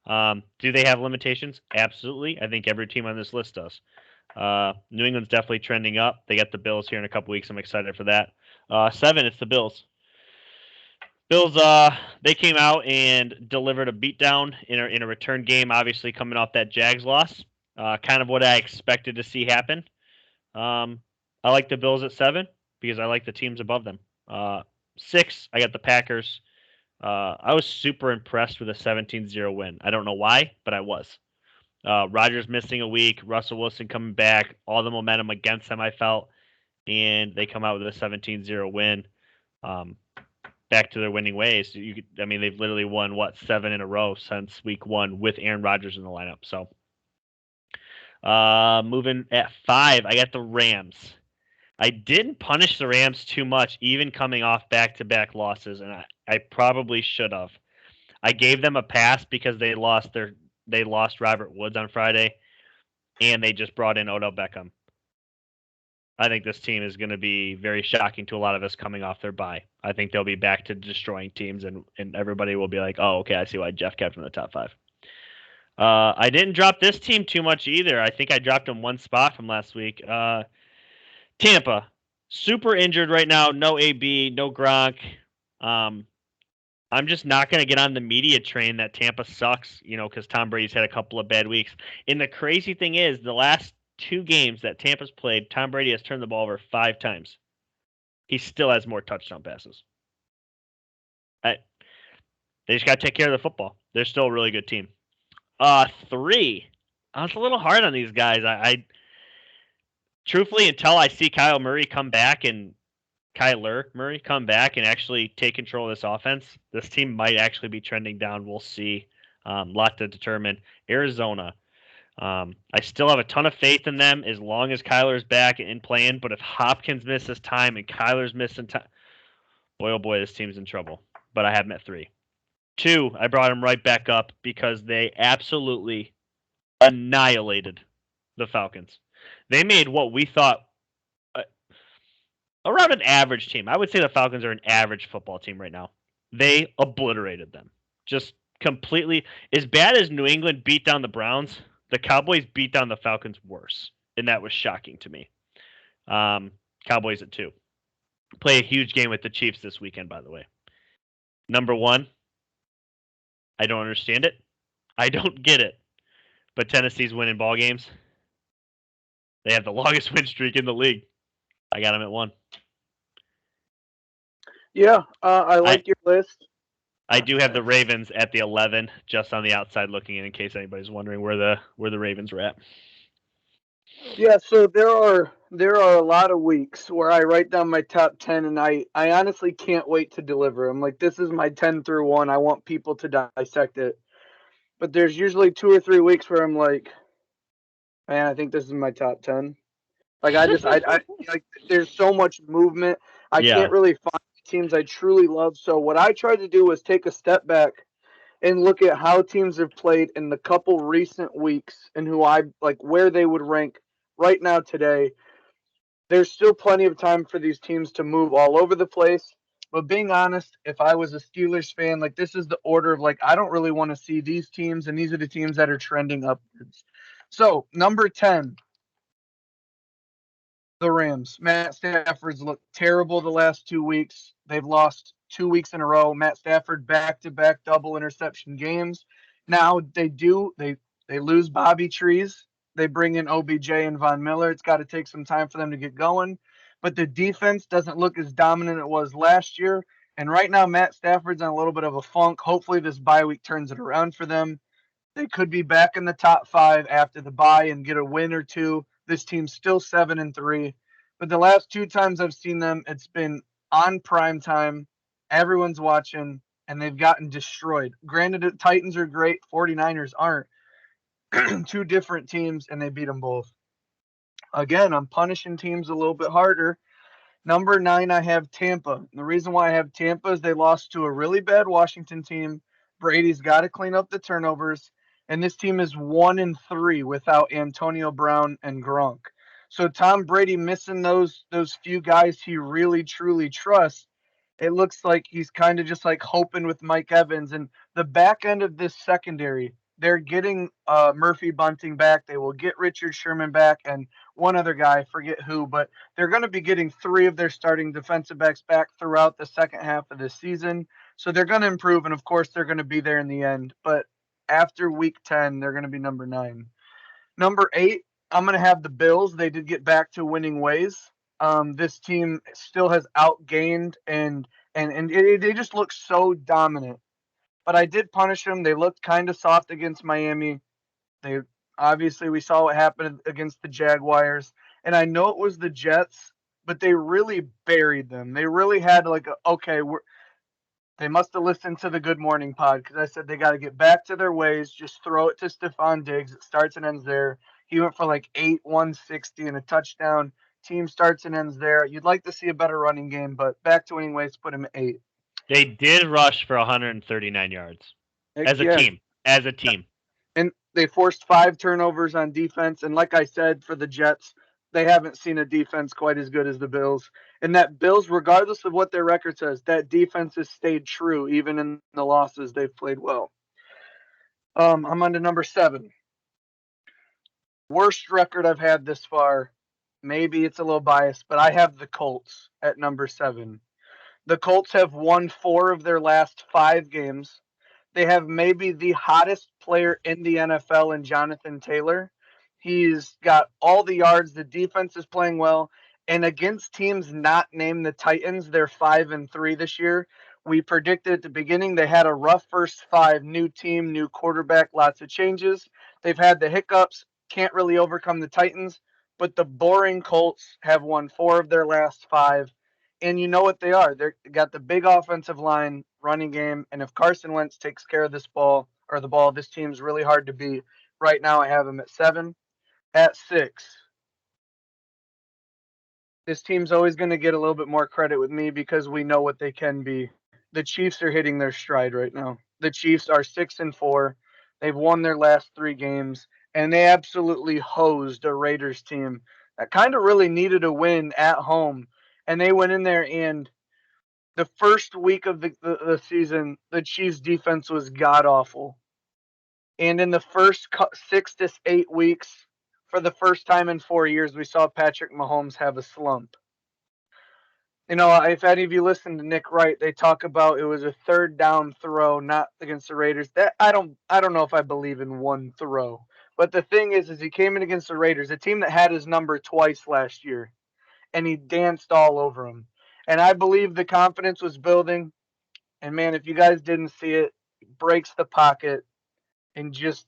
Do they have limitations? Absolutely. I think every team on this list does. New England's definitely trending up. They got the Bills here in a couple weeks. I'm excited for that. 7, it's the Bills. Bills, they came out and delivered a beatdown in a return game, obviously coming off that Jags loss. Kind of what I expected to see happen. I like the Bills at 7 because I like the teams above them. 6, I got the Packers. I was super impressed with a 17-0 win. I don't know why, but I was. Rodgers missing a week, Russell Wilson coming back, all the momentum against them, I felt, and they come out with a 17-0 win. Back to their winning ways. They've literally won, 7 in a row since week 1 with Aaron Rodgers in the lineup. So, moving at 5, I got the Rams. I didn't punish the Rams too much, even coming off back-to-back losses, and I probably should have. I gave them a pass because they lost Robert Woods on Friday, and they just brought in Odell Beckham. I think this team is going to be very shocking to a lot of us coming off their bye. I think they'll be back to destroying teams, and everybody will be like, oh, okay, I see why Jeff kept them in the top 5. I didn't drop this team too much either. I think I dropped them one spot from last week. Tampa, super injured right now. No AB, no Gronk. I'm just not going to get on the media train that Tampa sucks, because Tom Brady's had a couple of bad weeks. And the crazy thing is, the last 2 games that Tampa's played, Tom Brady has turned the ball over 5 times. He still has more touchdown passes. They just got to take care of the football. They're still a really good team. 3, I was a little hard on these guys. I truthfully, until I see Kyler Murray come back and actually take control of this offense, this team might actually be trending down. We'll see. Lot to determine. Arizona. I still have a ton of faith in them as long as Kyler's back and playing. But if Hopkins misses time and Kyler's missing time, boy, oh boy, this team's in trouble. But I have them at 3. 2, I brought them right back up because they absolutely annihilated the Falcons. They made what we thought around an average team. I would say the Falcons are an average football team right now. They obliterated them. Just completely. As bad as New England beat down the Browns, the Cowboys beat down the Falcons worse. And that was shocking to me. Cowboys at 2. Play a huge game with the Chiefs this weekend, by the way. Number 1, I don't understand it. I don't get it. But Tennessee's winning ball games. They have the longest win streak in the league. I got them at 1. Yeah, I like your list. I do have the Ravens at the 11, just on the outside looking in case anybody's wondering where the Ravens are at. Yeah, so there are a lot of weeks where I write down my top 10, and I honestly can't wait to deliver them. Like, this is my 10 through 1. I want people to dissect it. But there's usually 2 or 3 weeks where I'm like, man, I think this is my top 10. Like, I like, there's so much movement. I can't really find teams I truly love. So what I tried to do was take a step back and look at how teams have played in the couple recent weeks and who I like, where they would rank right now today. There's still plenty of time for these teams to move all over the place. But being honest, if I was a Steelers fan, like, this is the order of, like, I don't really want to see these teams, and these are the teams that are trending upwards. So number 10, The Rams. Matt Stafford's looked terrible the last 2 weeks. They've lost 2 weeks in a row. Matt Stafford back-to-back double interception games. Now they lose Bobby Trees. They bring in OBJ and Von Miller. It's got to take some time for them to get going. But the defense doesn't look as dominant as it was last year. And right now, Matt Stafford's on a little bit of a funk. Hopefully, this bye week turns it around for them. They could be back in the top 5 after the bye and get a win or two. This team's still 7-3, but the last 2 times I've seen them, it's been on prime time. Everyone's watching, and they've gotten destroyed. Granted, the Titans are great. 49ers aren't. Two different teams, and they beat them both. Again, I'm punishing teams a little bit harder. Number 9, I have Tampa. And the reason why I have Tampa is they lost to a really bad Washington team. Brady's got to clean up the turnovers, and this team is 1-3 without Antonio Brown and Gronk. So Tom Brady missing those few guys he really truly trusts. It looks like he's kind of just like hoping with Mike Evans and the back end of this secondary. They're getting Murphy Bunting back. They will get Richard Sherman back and one other guy, I forget who, but they're going to be getting 3 of their starting defensive backs back throughout the second half of the season. So they're going to improve, and of course they're going to be there in the end. But after week 10, they're going to be number 9. Number 8, I'm going to have the Bills. They did get back to winning ways. This team still has outgained, and they just look so dominant. But I did punish them. They looked kind of soft against Miami. They obviously we saw what happened against the Jaguars, and I know it was the Jets, but they really buried them. They really had they must have listened to the Good Morning Pod because I said they got to get back to their ways. Just throw it to Stephon Diggs. It starts and ends there. He went for like 160 and a touchdown. Team starts and ends there. You'd like to see a better running game, but back to winning ways, put him at 8. They did rush for 139 yards as a team. As a team. And they forced 5 turnovers on defense. And like I said, for the Jets, they haven't seen a defense quite as good as the Bills. And that Bills, regardless of what their record says, that defense has stayed true even in the losses. They've played well. I'm on to number 7. Worst record I've had this far. Maybe it's a little biased, but I have the Colts at number 7. The Colts have won 4 of their last 5 games. They have maybe the hottest player in the NFL in Jonathan Taylor. He's got all the yards. The defense is playing well. And against teams not named the Titans, they're 5-3 this year. We predicted at the beginning they had a rough first 5. New team, new quarterback, lots of changes. They've had the hiccups. Can't really overcome the Titans. But the boring Colts have won 4 of their last 5. And you know what they are. They got the big offensive line, running game, and if Carson Wentz takes care of this ball, this team's really hard to beat. Right now, I have them at 7. At 6, this team's always going to get a little bit more credit with me because we know what they can be. The Chiefs are hitting their stride right now. The Chiefs are 6-4. They've won their last 3 games, and they absolutely hosed a Raiders team that kind of really needed a win at home. And they went in there, and the first week of the season, the Chiefs' defense was god-awful. And in the first 6 to 8 weeks, for the first time in 4 years, we saw Patrick Mahomes have a slump. You know, if any of you listen to Nick Wright, they talk about it was a 3rd down throw, not against the Raiders. That I don't know if I believe in one throw. But the thing is he came in against the Raiders, a team that had his number twice last year, and he danced all over him. And I believe the confidence was building. And man, if you guys didn't see it, breaks the pocket and just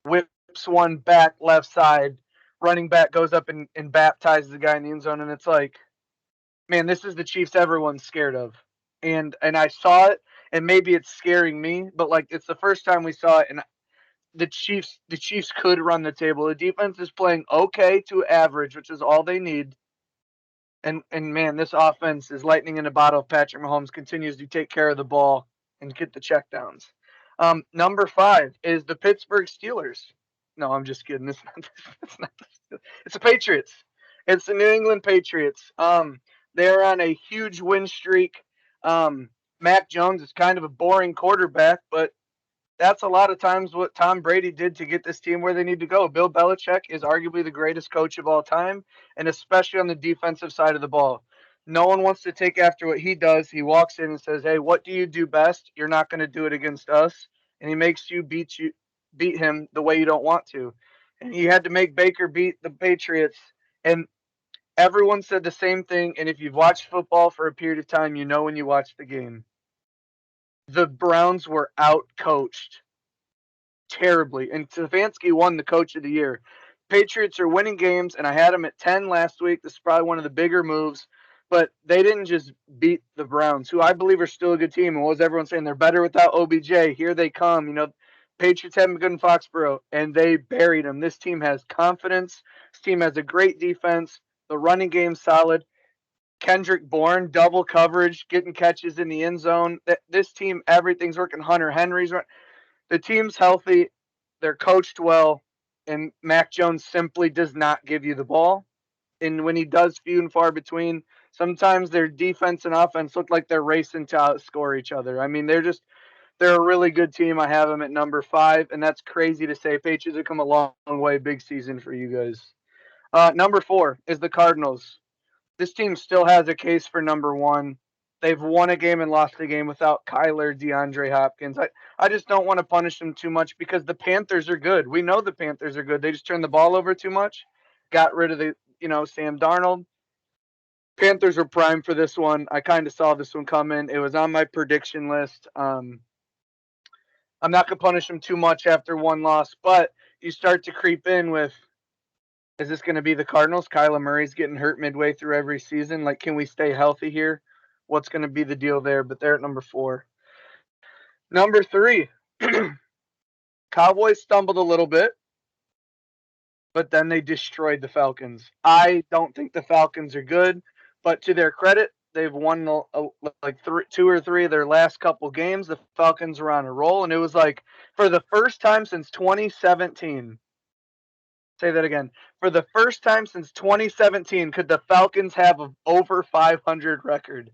whips one back left side. Running back goes up and baptizes the guy in the end zone. And it's like, man, this is the Chiefs everyone's scared of. And I saw it, and maybe it's scaring me, but like it's the first time we saw it, and the Chiefs could run the table. The defense is playing okay to average, which is all they need. And man, this offense is lightning in a bottle. Patrick Mahomes continues to take care of the ball and get the checkdowns. Number 5 is the Pittsburgh Steelers. No, I'm just kidding. It's the Patriots. It's the New England Patriots. They're on a huge win streak. Mac Jones is kind of a boring quarterback, but that's a lot of times what Tom Brady did to get this team where they need to go. Bill Belichick is arguably the greatest coach of all time, and especially on the defensive side of the ball. No one wants to take after what he does. He walks in and says, "Hey, what do you do best? You're not going to do it against us." And he makes beat him the way you don't want to. And he had to make Baker beat the Patriots, and everyone said the same thing. And if you've watched football for a period of time, you know when you watch the game. The Browns were out coached terribly, and Stefanski won the Coach of the Year. Patriots are winning games, and I had them at 10 last week. This is probably one of the bigger moves, but they didn't just beat the Browns, who I believe are still a good team. And what was everyone saying? They're better without OBJ. Here they come. Patriots haven't been good in Foxborough, and they buried them. This team has confidence. This team has a great defense. The running game's solid. Kendrick Bourne, double coverage, getting catches in the end zone. This team, everything's working. Hunter Henry's the team's healthy, they're coached well, and Mac Jones simply does not give you the ball. And when he does, few and far between. Sometimes their defense and offense look like they're racing to outscore each other. I mean, they're a really good team. I have them at number 5, and that's crazy to say. Patriots have come a long way. Big season for you guys. Number 4 is the Cardinals. This team still has a case for number 1. They've won a game and lost a game without Kyler, DeAndre Hopkins. I just don't want to punish them too much because the Panthers are good. We know the Panthers are good. They just turned the ball over too much. Got rid of Sam Darnold. Panthers are primed for this one. I kind of saw this one coming. It was on my prediction list. I'm not going to punish them too much after one loss, but you start to creep in with, is this going to be the Cardinals? Kyler Murray's getting hurt midway through every season. Like, can we stay healthy here? What's going to be the deal there? But they're at number 4. Number 3, Cowboys stumbled a little bit, but then they destroyed the Falcons. I don't think the Falcons are good, but to their credit, they've won like 2 or 3 of their last couple games. The Falcons were on a roll, and it was like for the first time since 2017. Say that again. For the first time since 2017, could the Falcons have an over 500 record?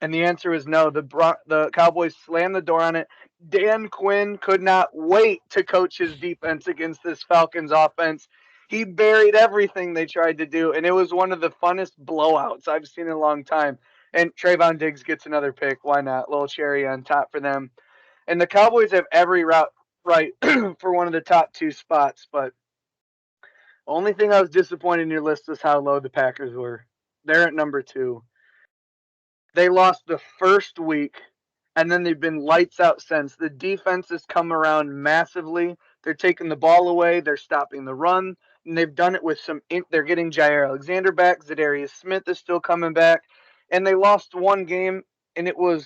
And the answer is no. The Cowboys slammed the door on it. Dan Quinn could not wait to coach his defense against this Falcons offense. He buried everything they tried to do, and it was one of the funnest blowouts I've seen in a long time. And Trayvon Diggs gets another pick. Why not? Little cherry on top for them. And the Cowboys have every route right for one of the top 2 spots, but the only thing I was disappointed in your list is how low the Packers were. They're at number 2. They lost the first week, and then they've been lights out since. The defense has come around massively. They're taking the ball away. They're stopping the run. And they've done it with they're getting Jair Alexander back. Zadarius Smith is still coming back. And they lost one game, and it was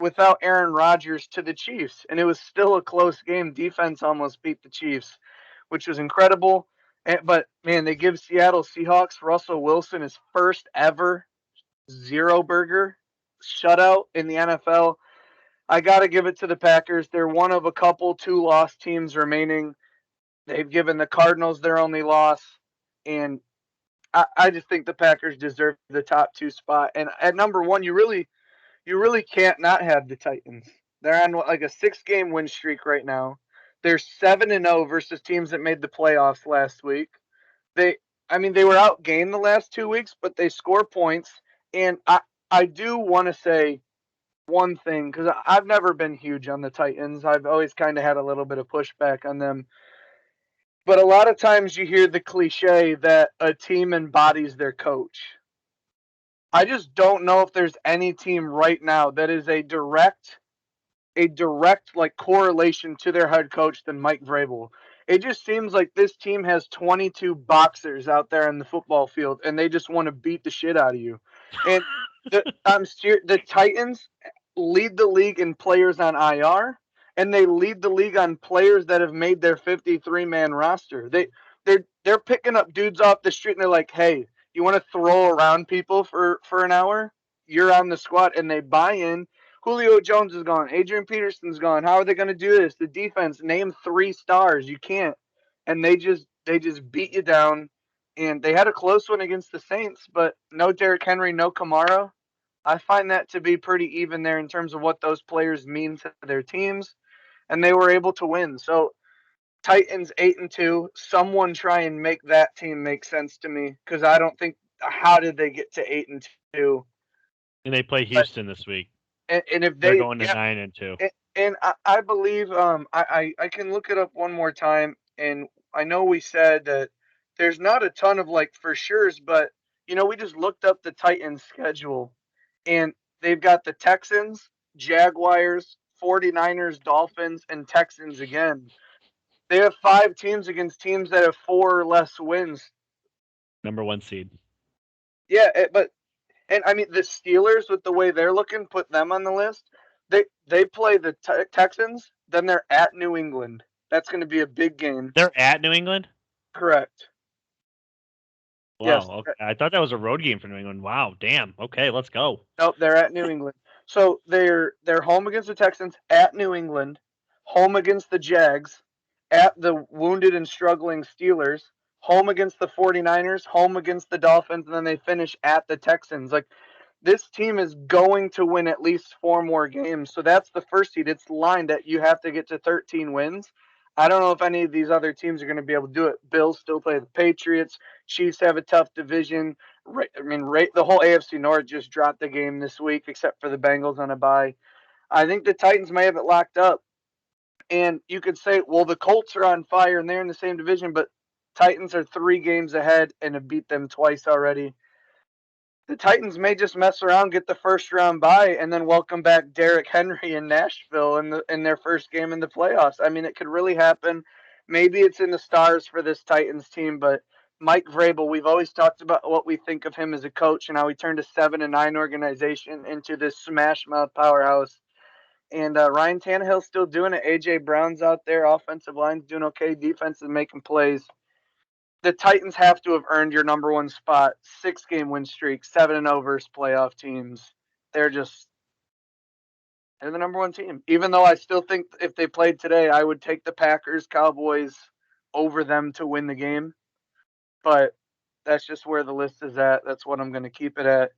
without Aaron Rodgers to the Chiefs. And it was still a close game. Defense almost beat the Chiefs, which was incredible. But, man, they give Seattle Seahawks Russell Wilson his first ever zero burger shutout in the NFL. I got to give it to the Packers. They're one of a couple 2-loss teams remaining. They've given the Cardinals their only loss, and I just think the Packers deserve the top 2 spot. And at number 1, you really can't not have the Titans. They're on like a 6-game win streak right now. They're 7-0 versus teams that made the playoffs last week. They were outgained the last 2 weeks, but they score points. And I do want to say one thing, because I've never been huge on the Titans. I've always kind of had a little bit of pushback on them. But a lot of times you hear the cliche that a team embodies their coach. I just don't know if there's any team right now that is a direct like correlation to their head coach than Mike Vrabel. It just seems like this team has 22 boxers out there in the football field, and they just want to beat the shit out of you. And the Titans lead the league in players on IR, and they lead the league on players that have made their 53-man roster. They're picking up dudes off the street, and they're like, "Hey, you want to throw around people for an hour? You're on the squad," and they buy in. Julio Jones is gone. Adrian Peterson's gone. How are they going to do this? The defense, name 3 stars. You can't. And they just beat you down. And they had a close one against the Saints, but no Derrick Henry, no Kamara. I find that to be pretty even there in terms of what those players mean to their teams. and they were able to win. So Titans 8-2. Someone try and make that team make sense to me, because I don't think, how did they get to 8-2? And they play Houston this week. And if they're going to 9-2. And I believe I can look it up one more time, and I know we said that there's not a ton of like for sure's, but we just looked up the Titans schedule, and they've got the Texans, Jaguars, 49ers, Dolphins, and Texans again. They have 5 teams against teams that have 4 or less wins. Number 1 seed. Yeah, and I mean the Steelers, with the way they're looking, put them on the list. They play the Texans, then they're at New England. That's going to be a big game. They're at New England? Correct. Wow. Yes. Okay. I thought that was a road game for New England. Wow. Damn. Okay, let's go. Nope, they're at New England. So they're home against the Texans, at New England, home against the Jags, at the wounded and struggling Steelers, home against the 49ers, home against the Dolphins, and then they finish at the Texans. Like, this team is going to win at least 4 more games. So that's the first seed. It's lined that you have to get to 13 wins. I don't know if any of these other teams are going to be able to do it. Bills still play the Patriots. Chiefs have a tough division. The whole AFC North just dropped the game this week, except for the Bengals on a bye. I think the Titans may have it locked up. And you could say, well, the Colts are on fire and they're in the same division, but Titans are 3 games ahead and have beat them twice already. The Titans may just mess around, get the first round bye, and then welcome back Derrick Henry in Nashville in their first game in the playoffs. I mean, it could really happen. Maybe it's in the stars for this Titans team, but Mike Vrabel, we've always talked about what we think of him as a coach and how he turned a 7-9 organization into this smash mouth powerhouse. And Ryan Tannehill's still doing it. A.J. Brown's out there. Offensive line's doing okay. Defense is making plays. The Titans have to have earned your number 1 spot. 6-game win streak, 7-0 versus playoff teams. They're the number 1 team. Even though I still think if they played today, I would take the Packers, Cowboys over them to win the game. But that's just where the list is at. That's what I'm going to keep it at.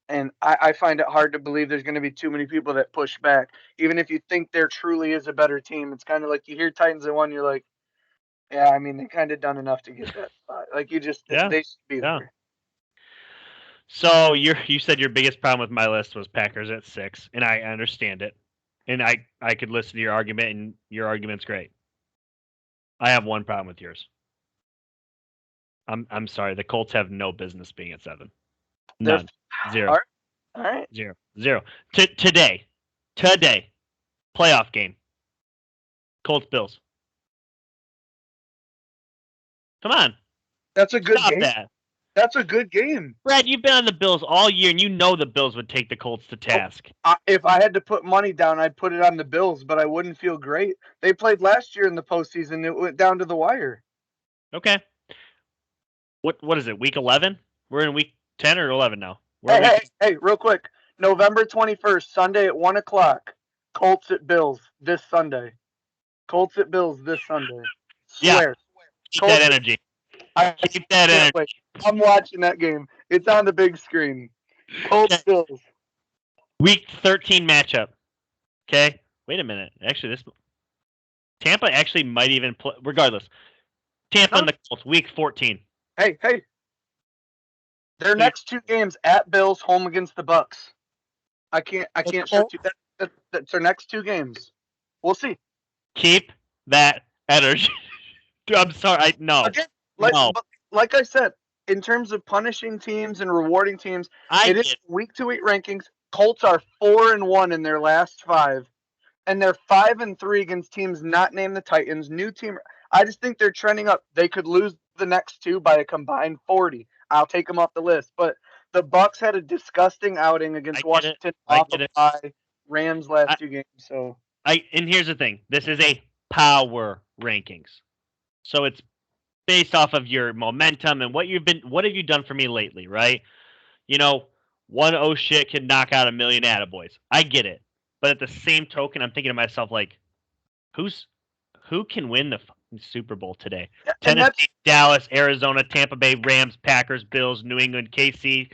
And I find it hard to believe there's going to be too many people that push back. Even if you think there truly is a better team, it's kind of like you hear Titans at 1, you're like, yeah, I mean, they kind of done enough to get that spot. Like, they should be there. So you said your biggest problem with my list was Packers at 6, and I understand it. And I could listen to your argument, and your argument's great. I have one problem with yours. I'm sorry, the Colts have no business being at 7. None. 0. All right. 0. Today, playoff game. Colts Bills. Come on. That's a good Stop game. That's a good game. Brad, you've been on the Bills all year, and you know the Bills would take the Colts to task. If I had to put money down, I'd put it on the Bills, but I wouldn't feel great. They played last year in the postseason. It went down to the wire. Okay. What is it, week 11? We're in week 10 or 11 now. Hey, real quick. November 21st, Sunday at 1 o'clock. Colts at Bills this Sunday. Colts at Bills this Sunday. Swear. Yeah. Keep that energy. Keep that energy. Wait. I'm watching that game. It's on the big screen. Colts Bills. Week 13 matchup. Okay. Wait a minute. Actually, Tampa actually might even play. Regardless, Tampa and the Colts. Week 14. Hey. Their next 2 games at Bills, home against the Bucks. I can't show you that. That's their next 2 games. We'll see. Keep that energy. I'm sorry. No. Again, like I said, in terms of punishing teams and rewarding teams, it is week-to-week rankings. Colts are 4-1 in their last 5, and they're 5-3 against teams not named the Titans. New team. I just think they're trending up. They could lose the next 2 by a combined 40. I'll take them off the list. But the Bucks had a disgusting outing against Washington off of by Rams last 2 games. So and here's the thing: this is a power rankings, so it's based off of your momentum and what have you done for me lately, right? One oh shit can knock out a million attaboys. I get it, but at the same token, I'm thinking to myself like, who can win the Super Bowl today? Tennessee, Dallas, Arizona, Tampa Bay, Rams, Packers, Bills, New England, KC.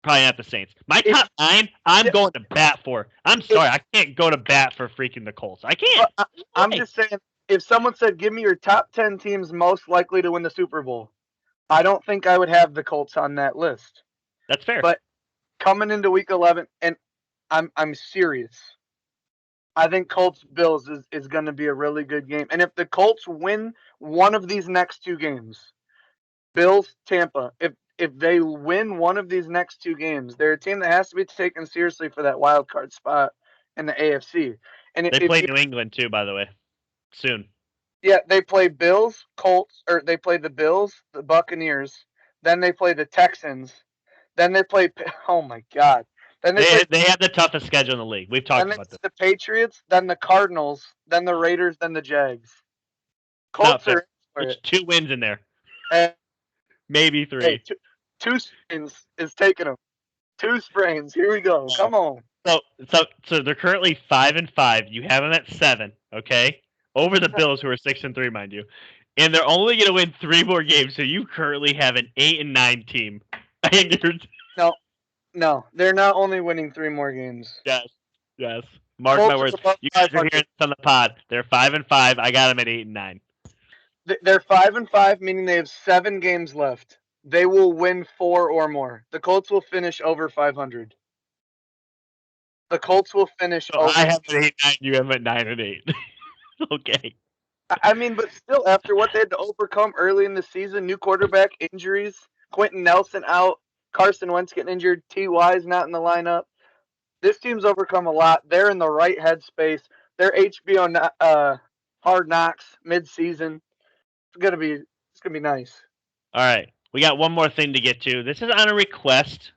Probably not the Saints. My top 9, I'm yeah, going to bat for. I'm sorry, I can't go to bat for freaking the Colts. I can't. I'm just saying, if someone said, give me your top 10 teams most likely to win the Super Bowl, I don't think I would have the Colts on that list. That's fair. But coming into Week 11, and I'm serious, I think Colts Bills is going to be a really good game. And if the Colts win one of these next two games, Bills Tampa, if they win one of these next two games, they're a team that has to be taken seriously for that wild card spot in the AFC. And they play New England too, by the way, soon. Yeah, they play Bills, Colts, or they play the Bills, the Buccaneers, then they play the Texans, then they play. Oh my God! Then they have the toughest schedule in the league. We've talked about this. The Patriots, then the Cardinals, then the Raiders, then the Jags. Colts are There's 2 wins in there. Maybe 3. Hey, two sprains is taking them. 2 sprains. Here we go. Come on. So they're currently 5-5. You have them at 7. Okay, over the Bills, who are 6-3, mind you, and they're only going to win 3 more games. So you currently have an 8-9 team. No, they're not only winning 3 more games. Yes. Mark my words. You guys are hearing this on the pod. They're 5-5. I got them at 8-9. They're 5-5, meaning they have 7 games left. They will win 4 or more. The Colts will finish over 500. The Colts will finish. So I have an 8-9. You have at 9-8. Okay. I mean, but still, after what they had to overcome early in the season, new quarterback injuries, Quentin Nelson out, Carson Wentz getting injured, T.Y.'s not in the lineup. This team's overcome a lot. They're in the right headspace. They're HBO Hard Knocks mid-season. It's gonna be nice. All right, we got one more thing to get to. This is on a request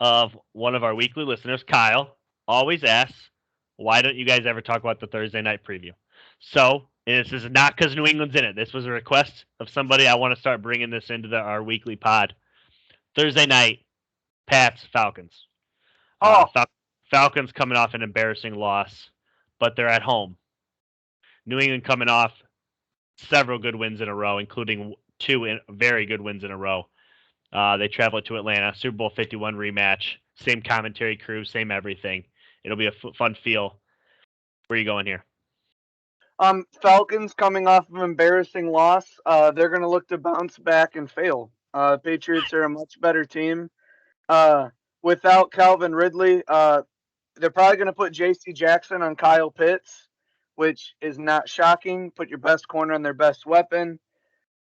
of one of our weekly listeners, Kyle. Always asks, why don't you guys ever talk about the Thursday night preview? So, and this is not because New England's in it. This was a request of somebody. I want to start bringing this into our weekly pod. Thursday night, Pats, Falcons. Falcons coming off an embarrassing loss, but they're at home. New England coming off several good wins in a row, including 2 very good wins in a row. They travel to Atlanta, Super Bowl 51 rematch, same commentary crew, same everything. It'll be a fun feel. Where are you going here? Falcons coming off of an embarrassing loss. They're going to look to bounce back and fail. Patriots are a much better team. Without Calvin Ridley, they're probably going to put J.C. Jackson on Kyle Pitts, which is not shocking. Put your best corner on their best weapon.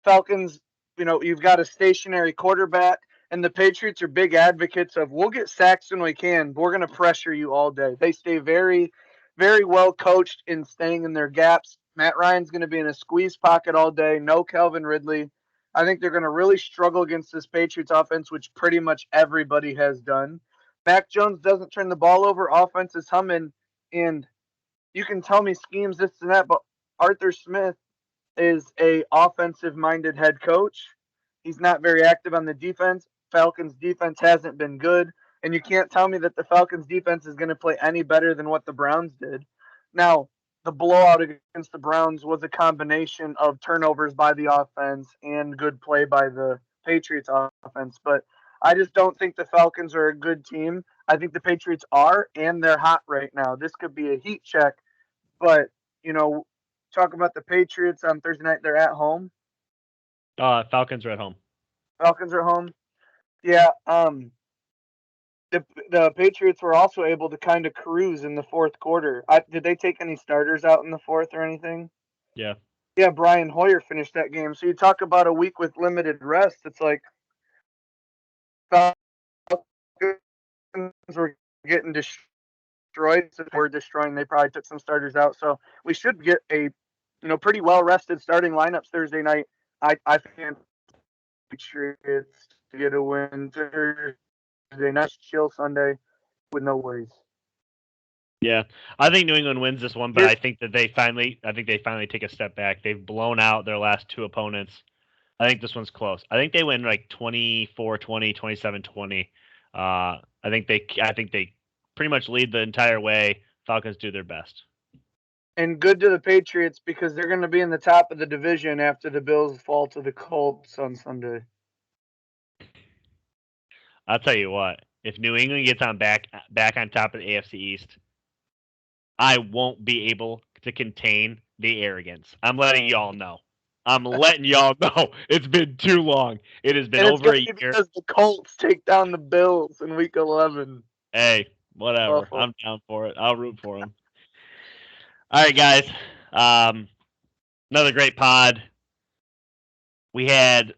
Falcons, you've got a stationary quarterback, and the Patriots are big advocates of, we'll get sacks when we can, but we're going to pressure you all day. They stay very, very well coached in staying in their gaps. Matt Ryan's going to be in a squeeze pocket all day. No Calvin Ridley. I think they're going to really struggle against this Patriots offense, which pretty much everybody has done. Mac Jones doesn't turn the ball over. Offense is humming, and you can tell me schemes, this and that, but Arthur Smith is a offensive-minded head coach. He's not very active on the defense. Falcons defense hasn't been good, and you can't tell me that the Falcons defense is going to play any better than what the Browns did. Now, the blowout against the Browns was a combination of turnovers by the offense and good play by the Patriots offense, but I just don't think the Falcons are a good team. I think the Patriots are, and they're hot right now. This could be a heat check, but, talk about the Patriots on Thursday night. They're at home. Falcons are at home. Falcons are home. Yeah. The Patriots were also able to kind of cruise in the fourth quarter. Did they take any starters out in the fourth or anything? Yeah. Yeah, Brian Hoyer finished that game. So you talk about a week with limited rest. It's like Falcons were getting destroyed. So we're destroying. They probably took some starters out. So we should get a pretty well rested starting lineups Thursday night. I think Patriots to get a win Thursday night, chill Sunday with no worries. Yeah, I think New England wins this one, but I think they finally take a step back. They've blown out their last 2 opponents. I think this one's close. I think they win like 24-20, 27-20. I think they pretty much lead the entire way. Falcons do their best. And good to the Patriots because they're going to be in the top of the division after the Bills fall to the Colts on Sunday. I'll tell you what. if New England gets on back on top of the AFC East, I won't be able to contain the arrogance. I'm letting y'all know. I'm letting y'all know. It's been too long. It has been And it's over going a to be year. because the Colts take down the Bills in Week 11. Hey, whatever. Awful. I'm down for it. I'll root for them. All right, guys. Another great pod. We had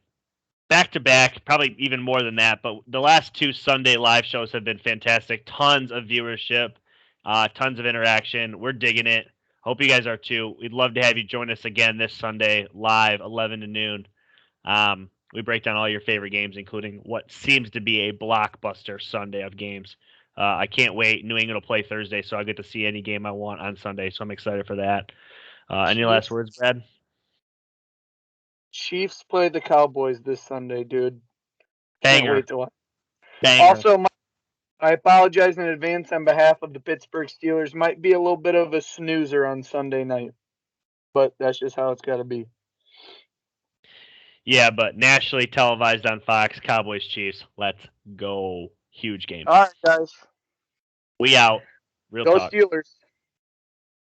back to back, probably even more than that, but the last two Sunday live shows have been fantastic. Tons of viewership, tons of interaction. We're digging it. Hope you guys are too. We'd love to have you join us again this Sunday live, 11 to noon. We break down all your favorite games, including what seems to be a blockbuster Sunday of games. I can't wait. New England will play Thursday, so I get to see any game I want on Sunday, so I'm excited for that. Any last words, Brad? Chiefs play the Cowboys this Sunday, dude. Can't Banger. wait to watch. Banger. Also, I apologize in advance on behalf of the Pittsburgh Steelers. Might be a little bit of a snoozer on Sunday night, but that's just how it's got to be. Yeah, but nationally televised on Fox, Cowboys Chiefs. Let's go. Huge game. All right, guys. We out. Real Go talk. Steelers.